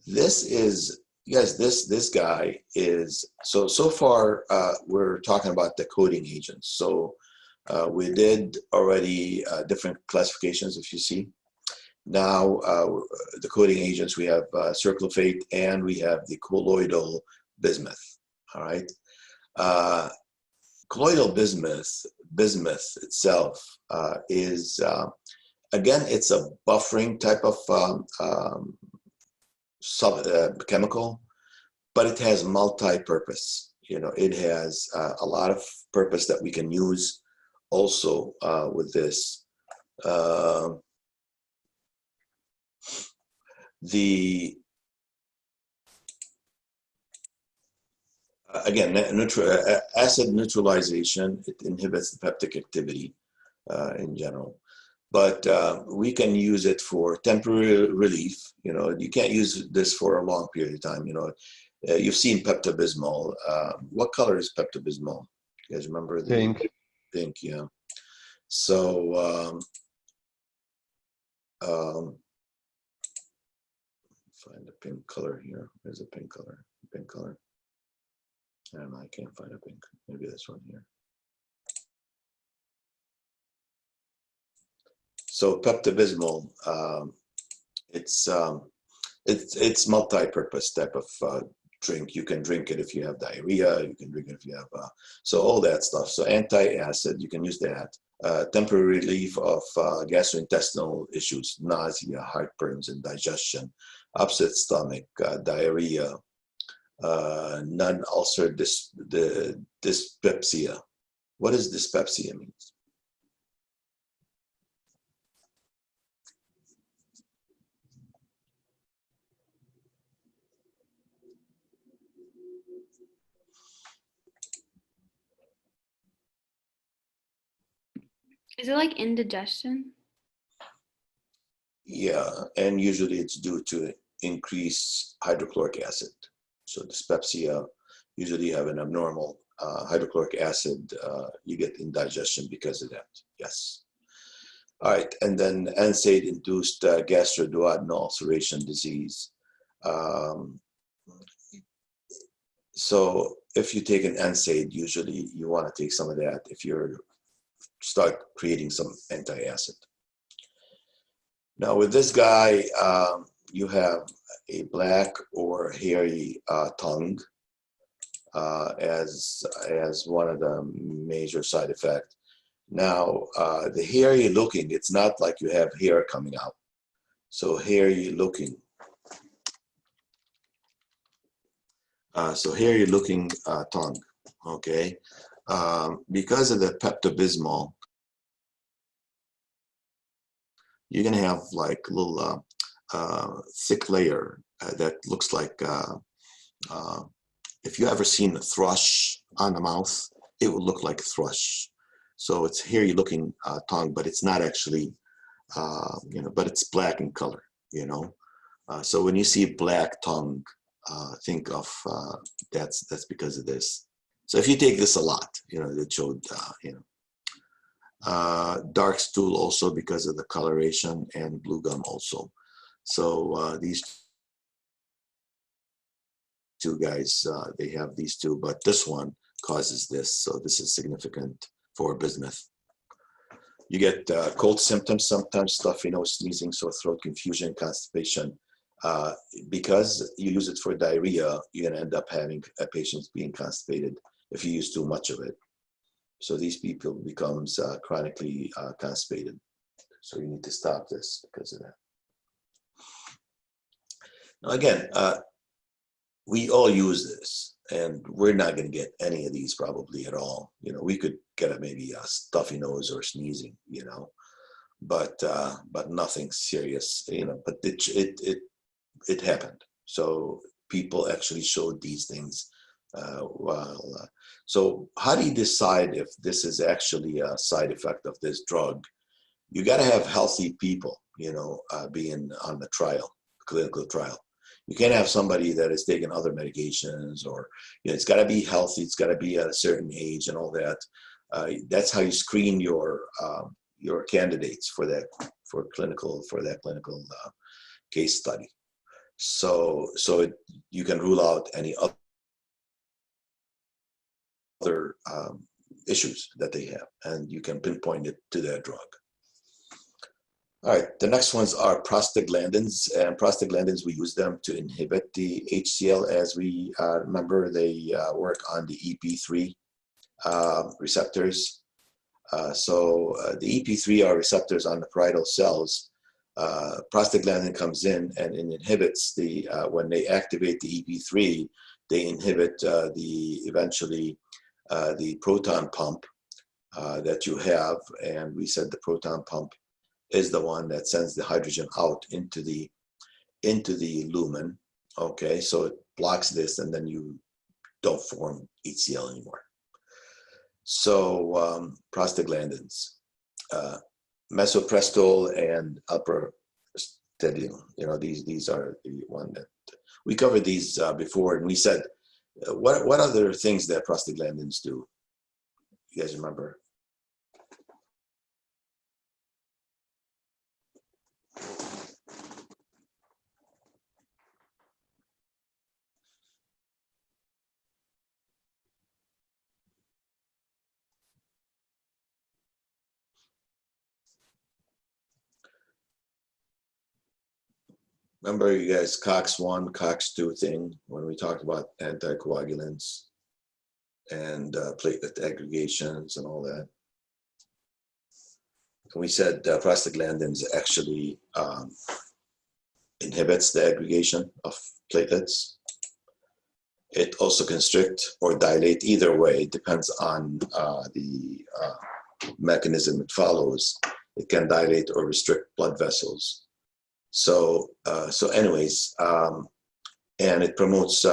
This is, yes, this guy is, so far we're talking about the coating agents. So we did already different classifications, if you see. Now the coating agents, we have Circlofate and we have the colloidal bismuth, all right? Colloidal bismuth itself is, again, it's a buffering type of chemical, but it has multi-purpose. You know, it has a lot of purpose that we can use also with this. Again, acid neutralization, it inhibits the peptic activity in general. But we can use it for temporary relief. You know, you can't use this for a long period of time. You know, you've seen Pepto-Bismol. What color is Pepto-Bismol? You guys remember? Pink. Pink, yeah. So, find the pink color here. There's a pink color. Pink color. I don't know, I can't find a pink. Maybe this one here. So Pepto-Bismol, it's multi-purpose type of drink. You can drink it if you have diarrhea. You can drink it if you have so all that stuff. So anti-acid, you can use that. Temporary relief of gastrointestinal issues, nausea, heartburns, and digestion, upset stomach, diarrhea, non-ulcer dyspepsia. What does dyspepsia mean? Is it like indigestion? Yeah, and usually it's due to increased hydrochloric acid. So dyspepsia, usually you have an abnormal hydrochloric acid, you get indigestion because of that, yes. All right, and then NSAID-induced gastroduodenal ulceration disease. So if you take an NSAID, usually you want to take some of that if you're start creating some anti-acid. Now with this guy, you have a black or hairy tongue as one of the major side effects. Now the hairy looking, it's not like you have hair coming out. So hairy looking. So hairy looking tongue, okay? Because of the Pepto-Bismol, you're gonna have like a little thick layer that looks like, if you ever seen a thrush on the mouth, it will look like a thrush. So it's hairy looking tongue, but it's not actually, you know, but it's black in color, you know. So when you see black tongue, think of that's because of this. So if you take this a lot, you know, it showed, you know, dark stool also because of the coloration, and blue gum also. So these two guys, they have these two, but this one causes this. So this is significant for bismuth. You get cold symptoms, sometimes stuffy nose, sneezing, sore throat, confusion, constipation. Because you use it for diarrhea, you're gonna end up having patients being constipated if you use too much of it. So these people becomes chronically constipated. So you need to stop this because of that. Now again, we all use this, and we're not going to get any of these probably at all. You know, we could get maybe a stuffy nose or sneezing, you know, but nothing serious, you know. But it happened. So people actually showed these things. So how do you decide if this is actually a side effect of this drug? You got to have healthy people, you know, being on the trial, clinical trial. You can't have somebody that is taking other medications, or, you know, it's got to be healthy. It's got to be at a certain age and all that. That's how you screen your candidates for that clinical case study. So you can rule out any other issues that they have, and you can pinpoint it to their drug. All right, the next ones are prostaglandins, and prostaglandins, we use them to inhibit the HCl. As we remember, they work on the EP3 receptors. So the EP3 are receptors on the parietal cells. Prostaglandin comes in and it inhibits the, when they activate the EP3, they inhibit eventually the proton pump that you have. And we said the proton pump is the one that sends the hydrogen out into the lumen. Okay, so it blocks this, and then you don't form HCl anymore. So prostaglandins, misoprostol and alprazolam, these are the one that we covered these before, and we said, what other things that prostaglandins do? You guys remember? Remember, you guys, COX-1, COX-2 thing when we talked about anticoagulants and platelet aggregations and all that. And we said prostaglandins actually inhibits the aggregation of platelets. It also constrict or dilate, either way, it depends on the mechanism it follows. It can dilate or restrict blood vessels. So anyways, and it promotes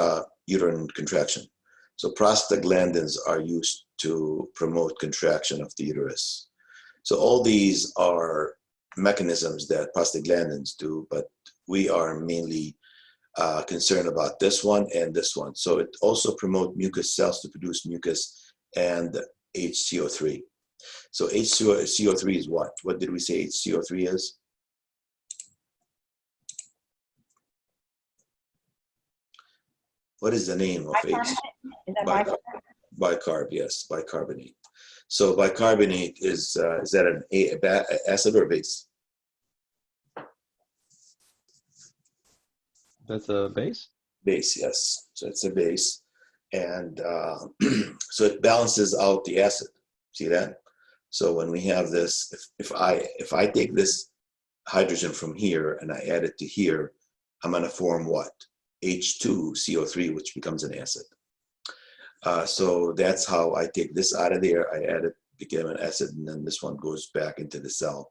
uterine contraction. So prostaglandins are used to promote contraction of the uterus. So all these are mechanisms that prostaglandins do, but we are mainly concerned about this one and this one. So it also promotes mucus cells to produce mucus and HCO3. So HCO3 is what? What did we say HCO3 is? What is the name of H? Bicarb, yes, bicarbonate. So bicarbonate is that an acid or base? That's a base? Base, yes. So it's a base. And so it balances out the acid. See that? So when we have this, if I take this hydrogen from here and I add it to here, I'm going to form what? H2CO3, which becomes an acid. So that's how I take this out of there. I add it, became an acid, and then this one goes back into the cell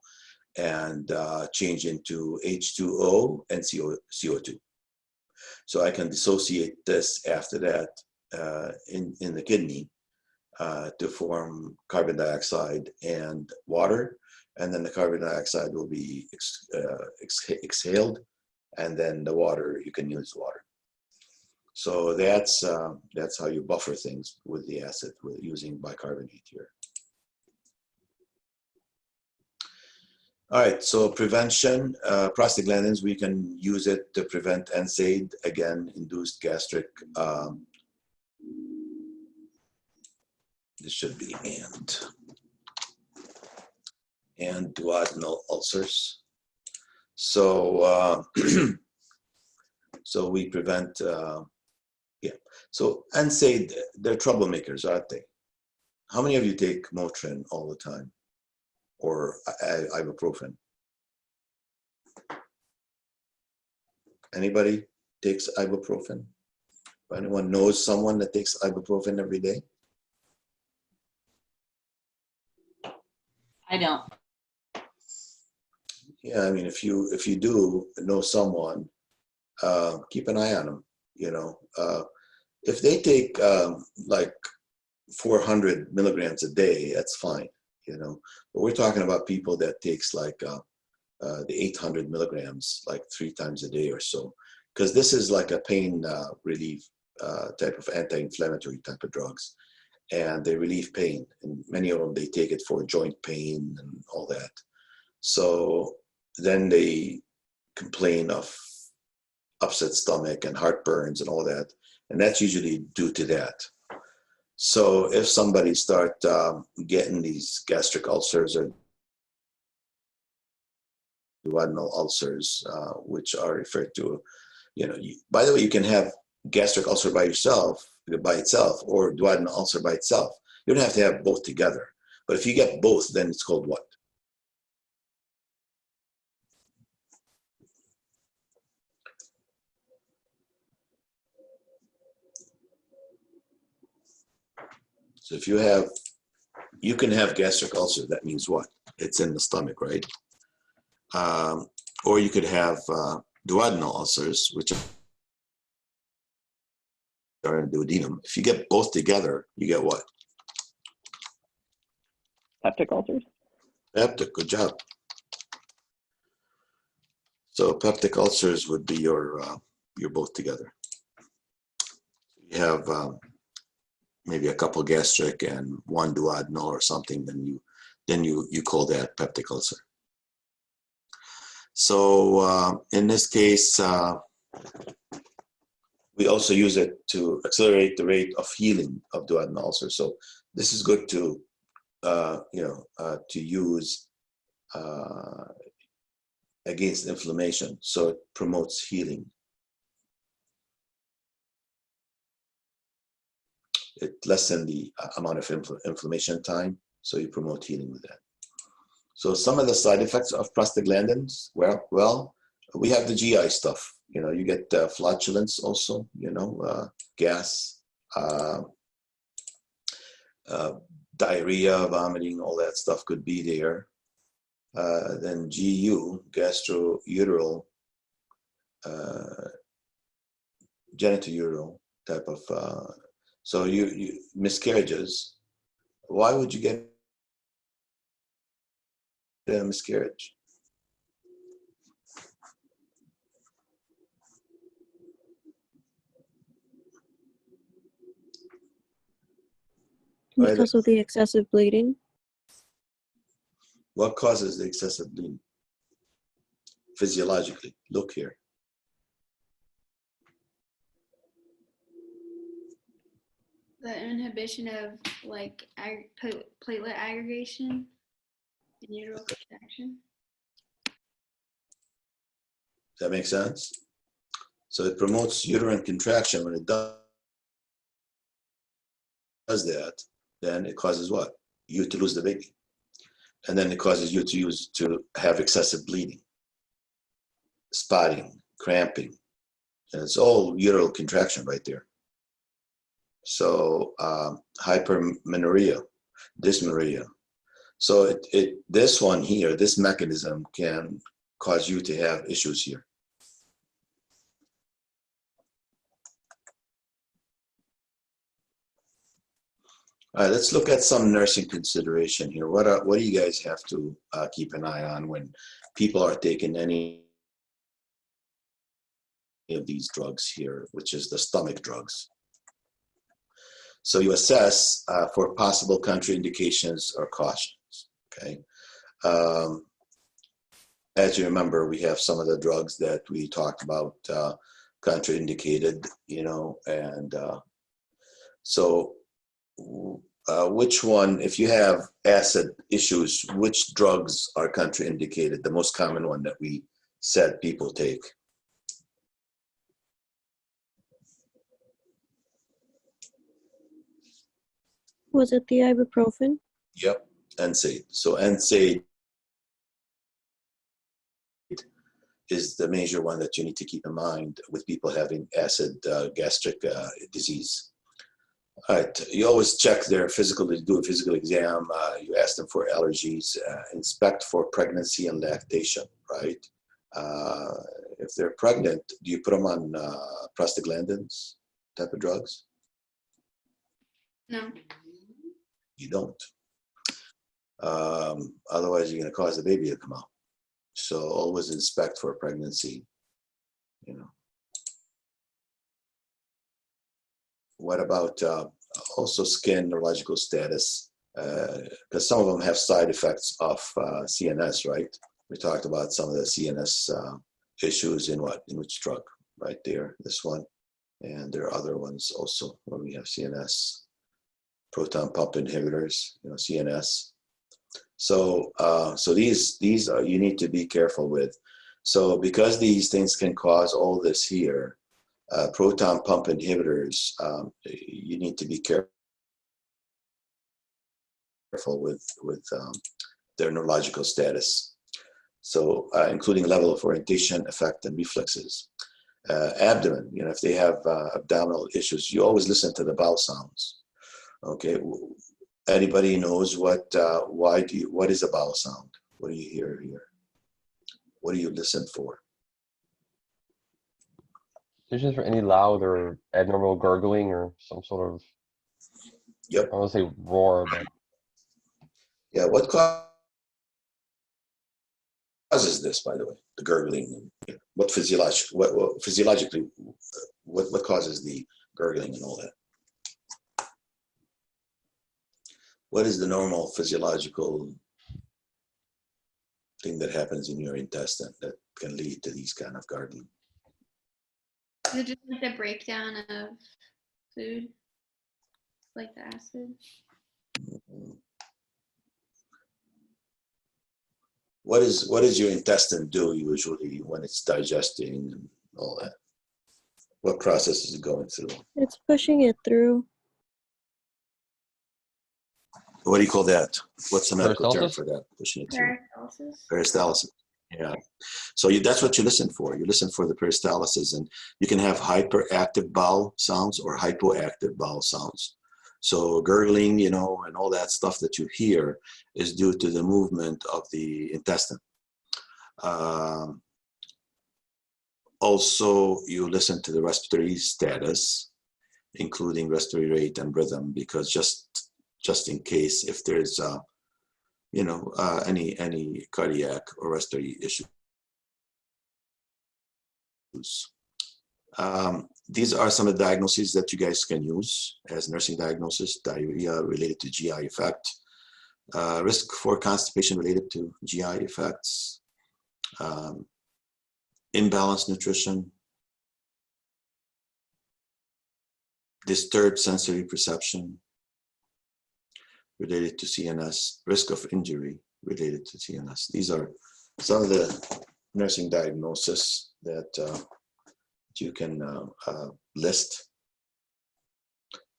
and change into H2O and CO2. So I can dissociate this after that in the kidney to form carbon dioxide and water, and then the carbon dioxide will be exhaled, and then the water, you can use water. So that's how you buffer things with the acid, with using bicarbonate here. All right, so prevention, prostaglandins, we can use it to prevent NSAID, again, induced gastric, this should be and duodenal ulcers. So, so we prevent, yeah. So NSAID, they're troublemakers, aren't they? How many of you take Motrin all the time, or ibuprofen? Anybody takes ibuprofen? Anyone knows someone that takes ibuprofen every day? I don't. Yeah, I mean, if you do know someone, keep an eye on them. You know, if they take like 400 milligrams a day, that's fine. You know, but we're talking about people that takes like the 800 milligrams, like 3 times a day or so, because this is like a pain relief type of anti-inflammatory type of drugs, and they relieve pain. And many of them, they take it for joint pain and all that. So then they complain of upset stomach and heartburns and all that, and that's usually due to that. So if somebody start getting these gastric ulcers or duodenal ulcers, which are referred to, you know, by the way, you can have gastric ulcer by itself, or duodenal ulcer by itself. You don't have to have both together. But if you get both, then it's called what? So if you can have gastric ulcer, that means what? It's in the stomach, right? Or you could have duodenal ulcers, which and duodenum. If you get both together, you get what? Peptic ulcers? Peptic, good job. So peptic ulcers would be your both together. You have maybe a couple gastric and one duodenal or something, then you call that peptic ulcer. So in this case, we also use it to accelerate the rate of healing of duodenal ulcers. So this is good to to use against inflammation. So it promotes healing. It lessens the amount of inflammation time, so you promote healing with that. So some of the side effects of prostaglandins, well, we have the GI stuff. You know, you get flatulence also, gas, diarrhea, vomiting, all that stuff could be there. Then GU, gastrouteral, genitourinary type of, so you miscarriages. Why would you get a miscarriage? Because of the excessive bleeding. What causes the excessive bleeding? Physiologically, look here. The inhibition of like platelet aggregation and uterine contraction. Does that make sense? So it promotes uterine contraction. When it does that, then it causes what? You to lose the baby. And then it causes you to have excessive bleeding, spotting, cramping. And it's all uterine contraction right there. So hypermenorrhea, dysmenorrhea. So this one here, this mechanism can cause you to have issues here. All right, let's look at some nursing consideration here. What do you guys have to keep an eye on when people are taking any of these drugs here, which is the stomach drugs? So you assess for possible contraindications or cautions, okay? As you remember, we have some of the drugs that we talked about contraindicated, and so which one, if you have acid issues, which drugs are contraindicated? The most common one that we said people take. Was it the ibuprofen? Yep, NSAID. So NSAID is the major one that you need to keep in mind with people having acid gastric disease. All right, you always check their physical, do a physical exam. You ask them for allergies, inspect for pregnancy and lactation, right? If they're pregnant, do you put them on prostaglandins type of drugs? No. You don't. Otherwise, you're going to cause the baby to come out. So always inspect for pregnancy, What about also skin neurological status? Because some of them have side effects of CNS, right? We talked about some of the CNS issues in which drug? Right there, this one. And there are other ones also where we have CNS, proton pump inhibitors, CNS. So these are, you need to be careful with. So because these things can cause all this here, proton pump inhibitors, you need to be careful with their neurological status. So including level of orientation, effect, and reflexes. Abdomen, if they have abdominal issues, you always listen to the bowel sounds. Okay, anybody knows what is a bowel sound? What do you hear here? What do you listen for? Suggestions for any loud or abnormal gurgling or some sort of, Yep. I don't want to say roar, but Yeah. What causes this, by the way? The gurgling. What physiologically, what causes the gurgling and all that? What is the normal physiological thing that happens in your intestine that can lead to these kind of gargling? Is it just like the breakdown of food? Like the acid? What does your intestine do usually when it's digesting and all that? What process is it going through? It's pushing it through. What do you call that? What's the medical term Peristalsis? for that? Pushing it through. Peristalsis? Peristalsis. Yeah. So that's what you listen for. You listen for the peristalsis, and you can have hyperactive bowel sounds or hypoactive bowel sounds. So gurgling, and all that stuff that you hear is due to the movement of the intestine. Also, you listen to the respiratory status, including respiratory rate and rhythm, because just in case if there's any cardiac or respiratory issues. These are some of the diagnoses that you guys can use as nursing diagnosis: diarrhea related to GI effect, risk for constipation related to GI effects, imbalanced nutrition, disturbed sensory perception related to CNS, risk of injury related to CNS. These are some of the nursing diagnoses that you can list,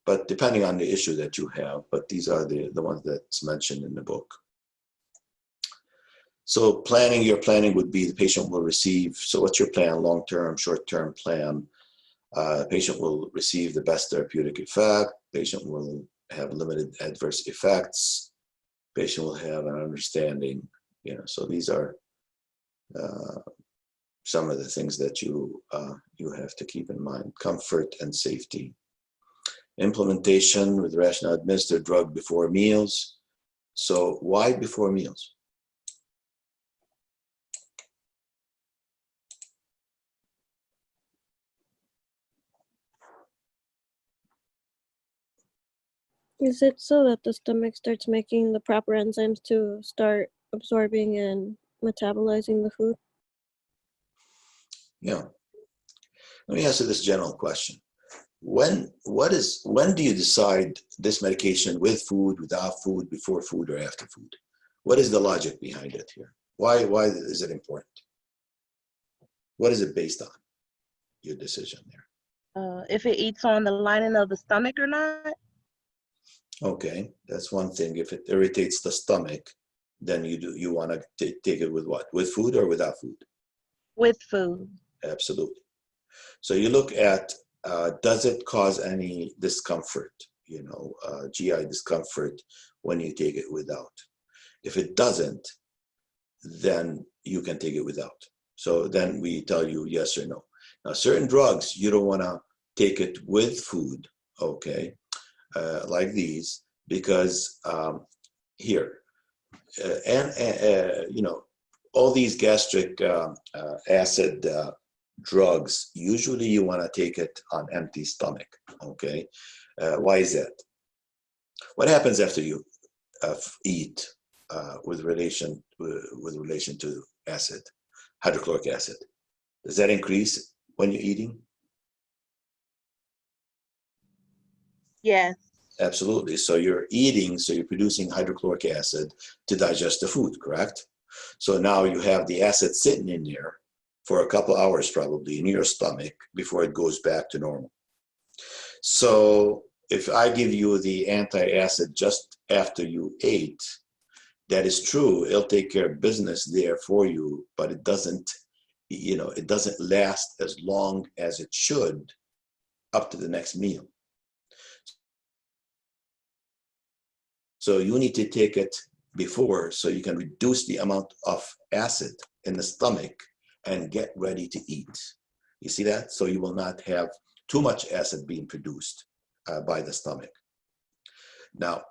but depending on the issue that you have, but these are the ones that's mentioned in the book. So your planning would be the patient will receive, so what's your plan, long-term, short-term plan? Patient will receive the best therapeutic effect, patient will have limited adverse effects, patient will have an understanding, so these are some of the things that you have to keep in mind: comfort and safety. Implementation with rational administered drug before meals. So why before meals? Is it so that the stomach starts making the proper enzymes to start absorbing and metabolizing the food? Yeah. Let me answer this general question. When do you decide this medication with food, without food, before food, or after food? What is the logic behind it here? Why is it important? What is it based on, your decision there? If it eats on the lining of the stomach or not? Okay, that's one thing. If it irritates the stomach, then you want to take it with what? With food or without food? With food. Absolutely. So you look at, does it cause any discomfort, GI discomfort when you take it without? If it doesn't, then you can take it without. So then we tell you yes or no. Now, certain drugs, you don't want to take it with food, okay, like these, because here, all these gastric acid drugs, usually you want to take it on empty stomach, okay? Why is that? What happens after you eat with relation to acid, hydrochloric acid? Does that increase when you're eating? Yes. Absolutely. So you're eating, so you're producing hydrochloric acid to digest the food, correct? So now you have the acid sitting in there for a couple hours probably in your stomach before it goes back to normal. So if I give you the anti-acid just after you ate, that is true. It'll take care of business there for you, but it doesn't last as long as it should up to the next meal. So you need to take it before so you can reduce the amount of acid in the stomach and get ready to eat. You see that? So you will not have too much acid being produced by the stomach. Now,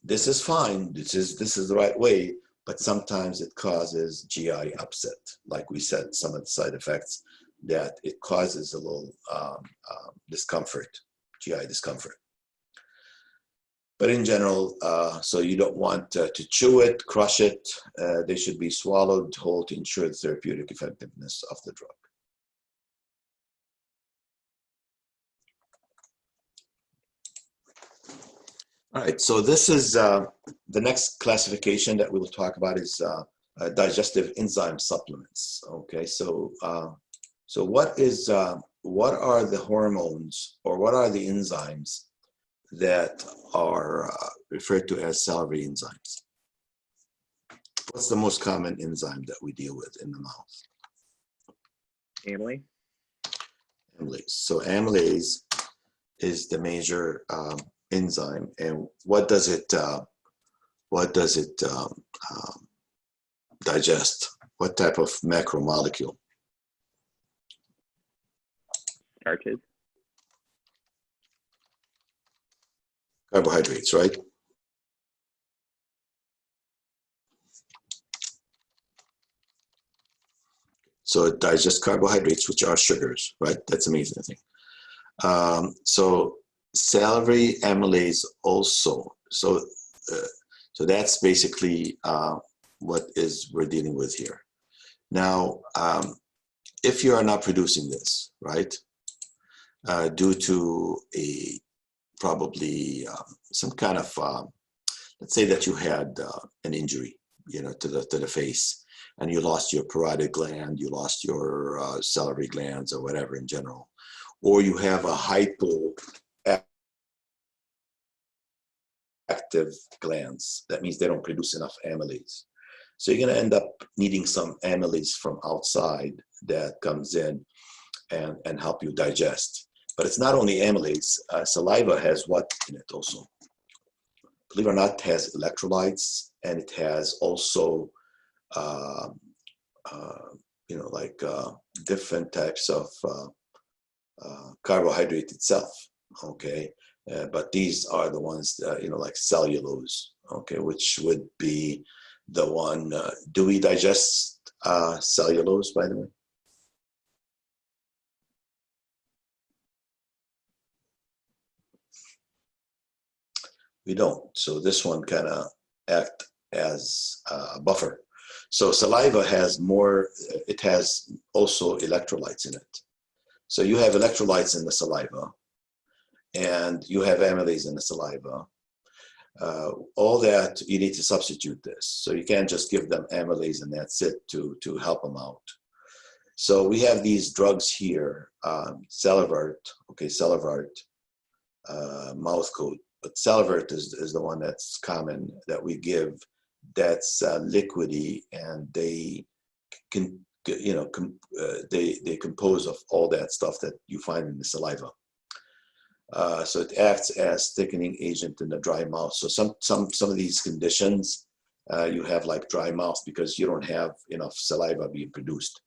this is fine. This is the right way, but sometimes it causes GI upset. Like we said, some of the side effects that it causes a little discomfort, GI discomfort. But in general, so you don't want to chew it, crush it. They should be swallowed whole to ensure the therapeutic effectiveness of the drug. All right, so this is the next classification that we will talk about is digestive enzyme supplements. Okay, so so what are the hormones or what are the enzymes that are referred to as salivary enzymes? What's the most common enzyme that we deal with in the mouth? Amylase. Amylase. So amylase is the major enzyme, and what does it digest? What type of macromolecule? Starches. Carbohydrates, right? So it digests carbohydrates, which are sugars, right? That's amazing thing. So salivary amylase also. So that's basically what we're dealing with here. Now, if you are not producing this, right, due to probably some kind of, let's say that you had an injury, to the face, and you lost your parotid gland, you lost your salivary glands or whatever in general, or you have a hypoactive glands. That means they don't produce enough amylase. So you're going to end up needing some amylase from outside that comes in and help you digest. But it's not only amylase. Saliva has what in it also? Believe it or not, it has electrolytes, and it has also, different types of carbohydrate itself. Okay, but these are the ones like cellulose. Okay, which would be the one. Do we digest cellulose, by the way? We don't. So this one kind of act as a buffer. So saliva has more, it has also electrolytes in it. So you have electrolytes in the saliva, and you have amylase in the saliva. All that, you need to substitute this. So you can't just give them amylase and that's it to help them out. So we have these drugs here, Salivert, okay, Salivert, mouth coat. But Salivert is the one that's common that we give. That's liquidy, and they can, they compose of all that stuff that you find in the saliva. So it acts as thickening agent in the dry mouth. So some of these conditions, you have like dry mouth because you don't have enough saliva being produced.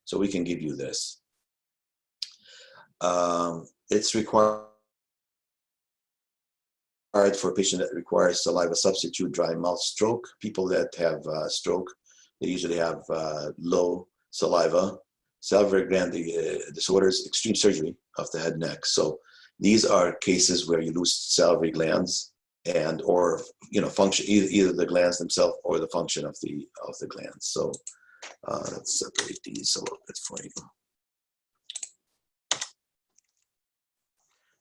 So we can give you this. It's required for a patient that requires saliva substitute, dry mouth, stroke. People that have stroke, they usually have low saliva, salivary gland disorders, extreme surgery of the head and neck. So these are cases where you lose salivary glands and or function, either the glands themselves or the function of the glands. So let's separate these a little bit for you.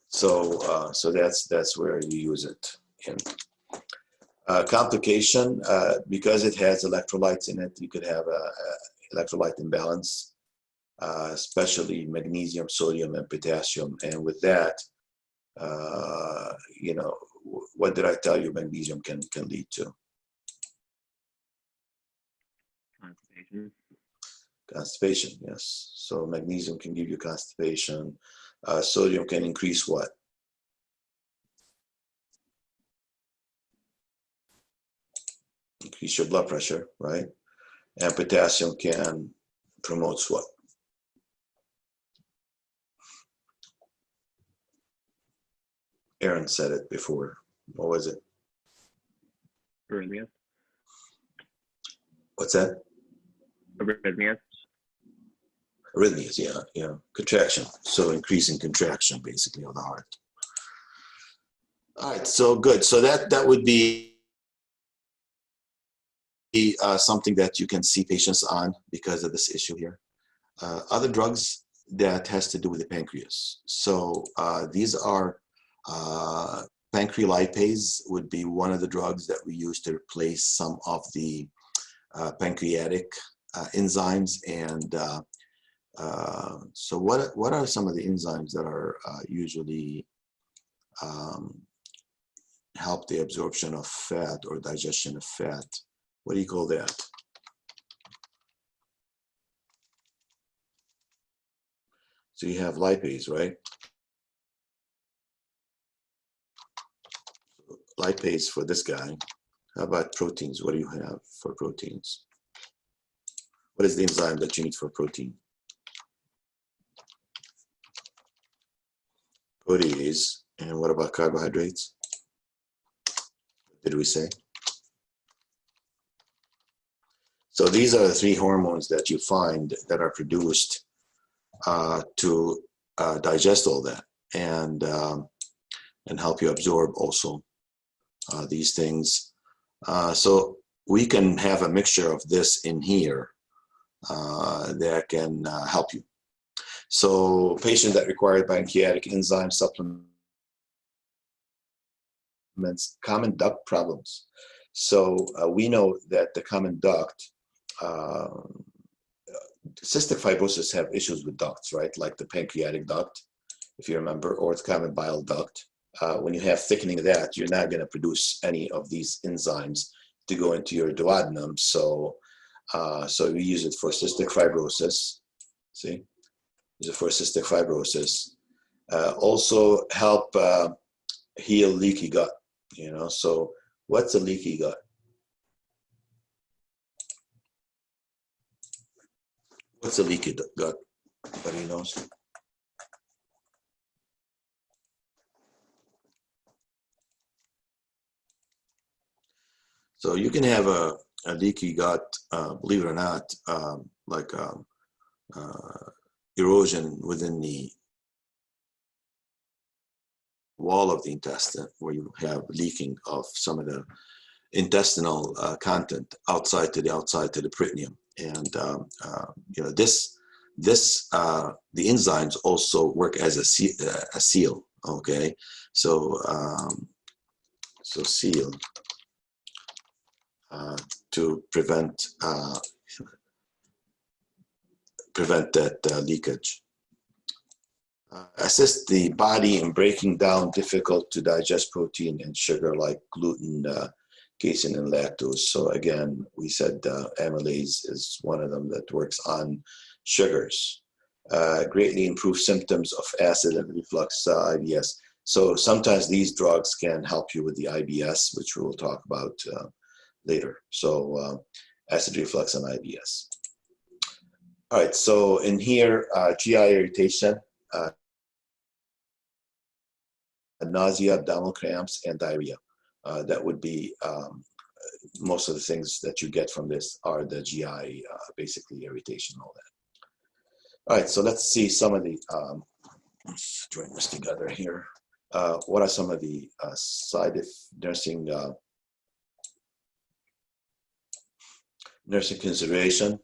So so that's where you use it. And complication, because it has electrolytes in it, you could have a electrolyte imbalance, especially magnesium, sodium, and potassium. And with that, what did I tell you magnesium can lead to? Constipation. Constipation, yes. So magnesium can give you constipation. Sodium can increase what? Increase your blood pressure, right? And potassium can promote what? Aaron said it before. What was it? Arrhythmias. What's that? Arrhythmias. Arrhythmias, yeah. Contraction. So increasing contraction, basically, of the heart. All right, so good. So that would be something that you can see patients on because of this issue here. Other drugs that has to do with the pancreas. So these are pancreolipase would be one of the drugs that we use to replace some of the pancreatic enzymes. And so what are some of the enzymes that are usually help the absorption of fat or digestion of fat? What do you call that? So you have lipase, right? Lipase for this guy. How about proteins? What do you have for proteins? What is the enzyme that you need for protein? Protease. And what about carbohydrates? What did we say? So these are the three hormones that you find that are produced to digest all that and help you absorb also these things. So we can have a mixture of this in here that can help you. So patients that require pancreatic enzyme supplements, common duct problems. So we know that the common duct, cystic fibrosis have issues with ducts, right? Like the pancreatic duct, if you remember, or the common bile duct. When you have thickening of that, you're not going to produce any of these enzymes to go into your duodenum. So we use it for cystic fibrosis. See, use it for cystic fibrosis. Also help heal leaky gut. You know, so what's a leaky gut? What's a leaky gut? Anybody knows? So you can have a leaky gut, believe it or not, like erosion within the wall of the intestine, where you have leaking of some of the intestinal content outside to the peritoneum. And you know, the enzymes also work as a seal. Okay, so seal to prevent that leakage. Assist the body in breaking down difficult to digest protein and sugar like gluten, casein, and lactose. So again, we said amylase is one of them that works on sugars. Greatly improve symptoms of acid and reflux, IBS. So sometimes these drugs can help you with the IBS, which we'll talk about later. So acid reflux and IBS. All right, so in here, GI irritation, nausea, abdominal cramps, and diarrhea. That would be most of the things that you get from this are the GI, basically irritation, all that. All right, so let's see some of the, let's join this together here. What are some of the nursing consideration?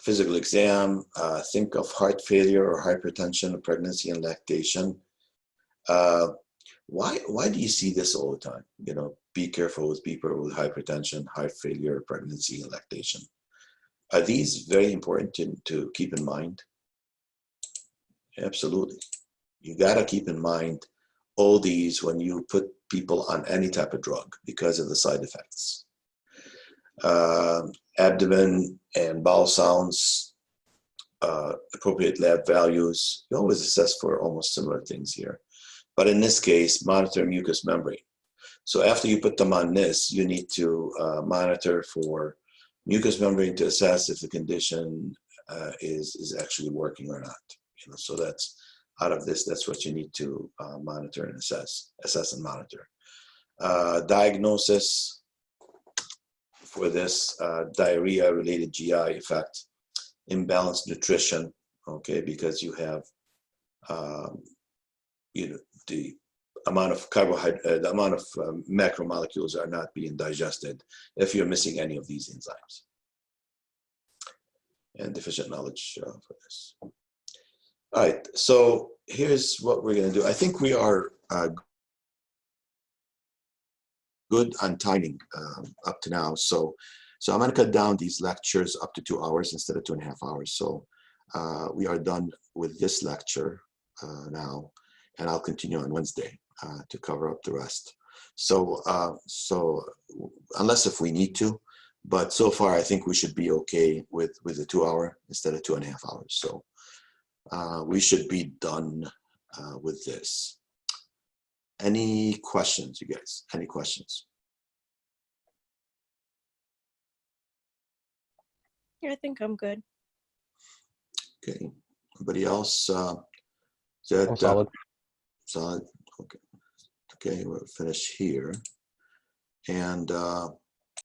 Physical exam, think of heart failure or hypertension, pregnancy and lactation. Why do you see this all the time? You know, be careful with people with hypertension, heart failure, pregnancy, and lactation. Are these very important to keep in mind? Absolutely. You got to keep in mind all these when you put people on any type of drug because of the side effects. Abdomen and bowel sounds, appropriate lab values. You always assess for almost similar things here. But in this case, monitor mucous membrane. So after you put them on this, you need to monitor for mucous membrane to assess if the condition is actually working or not. You know, so that's out of this, that's what you need to monitor and assess and monitor. Diagnosis for this, diarrhea-related GI effect, imbalanced nutrition, okay, because you have, the amount of carbohydrate, the amount of macromolecules are not being digested if you're missing any of these enzymes. And deficient knowledge for this. All right, so here's what we're going to do. I think we are good on timing up to now. So I'm going to cut down these lectures up to 2 hours instead of 2.5 hours. So we are done with this lecture now, and I'll continue on Wednesday to cover up the rest. So unless if we need to, but so far I think we should be okay with the 2 hour instead of 2.5 hours. So we should be done with this. Any questions, you guys? Any questions? I think I'm good. Okay. Anybody else? Is I'm that solid. solid? Okay. Okay, we'll finish here. And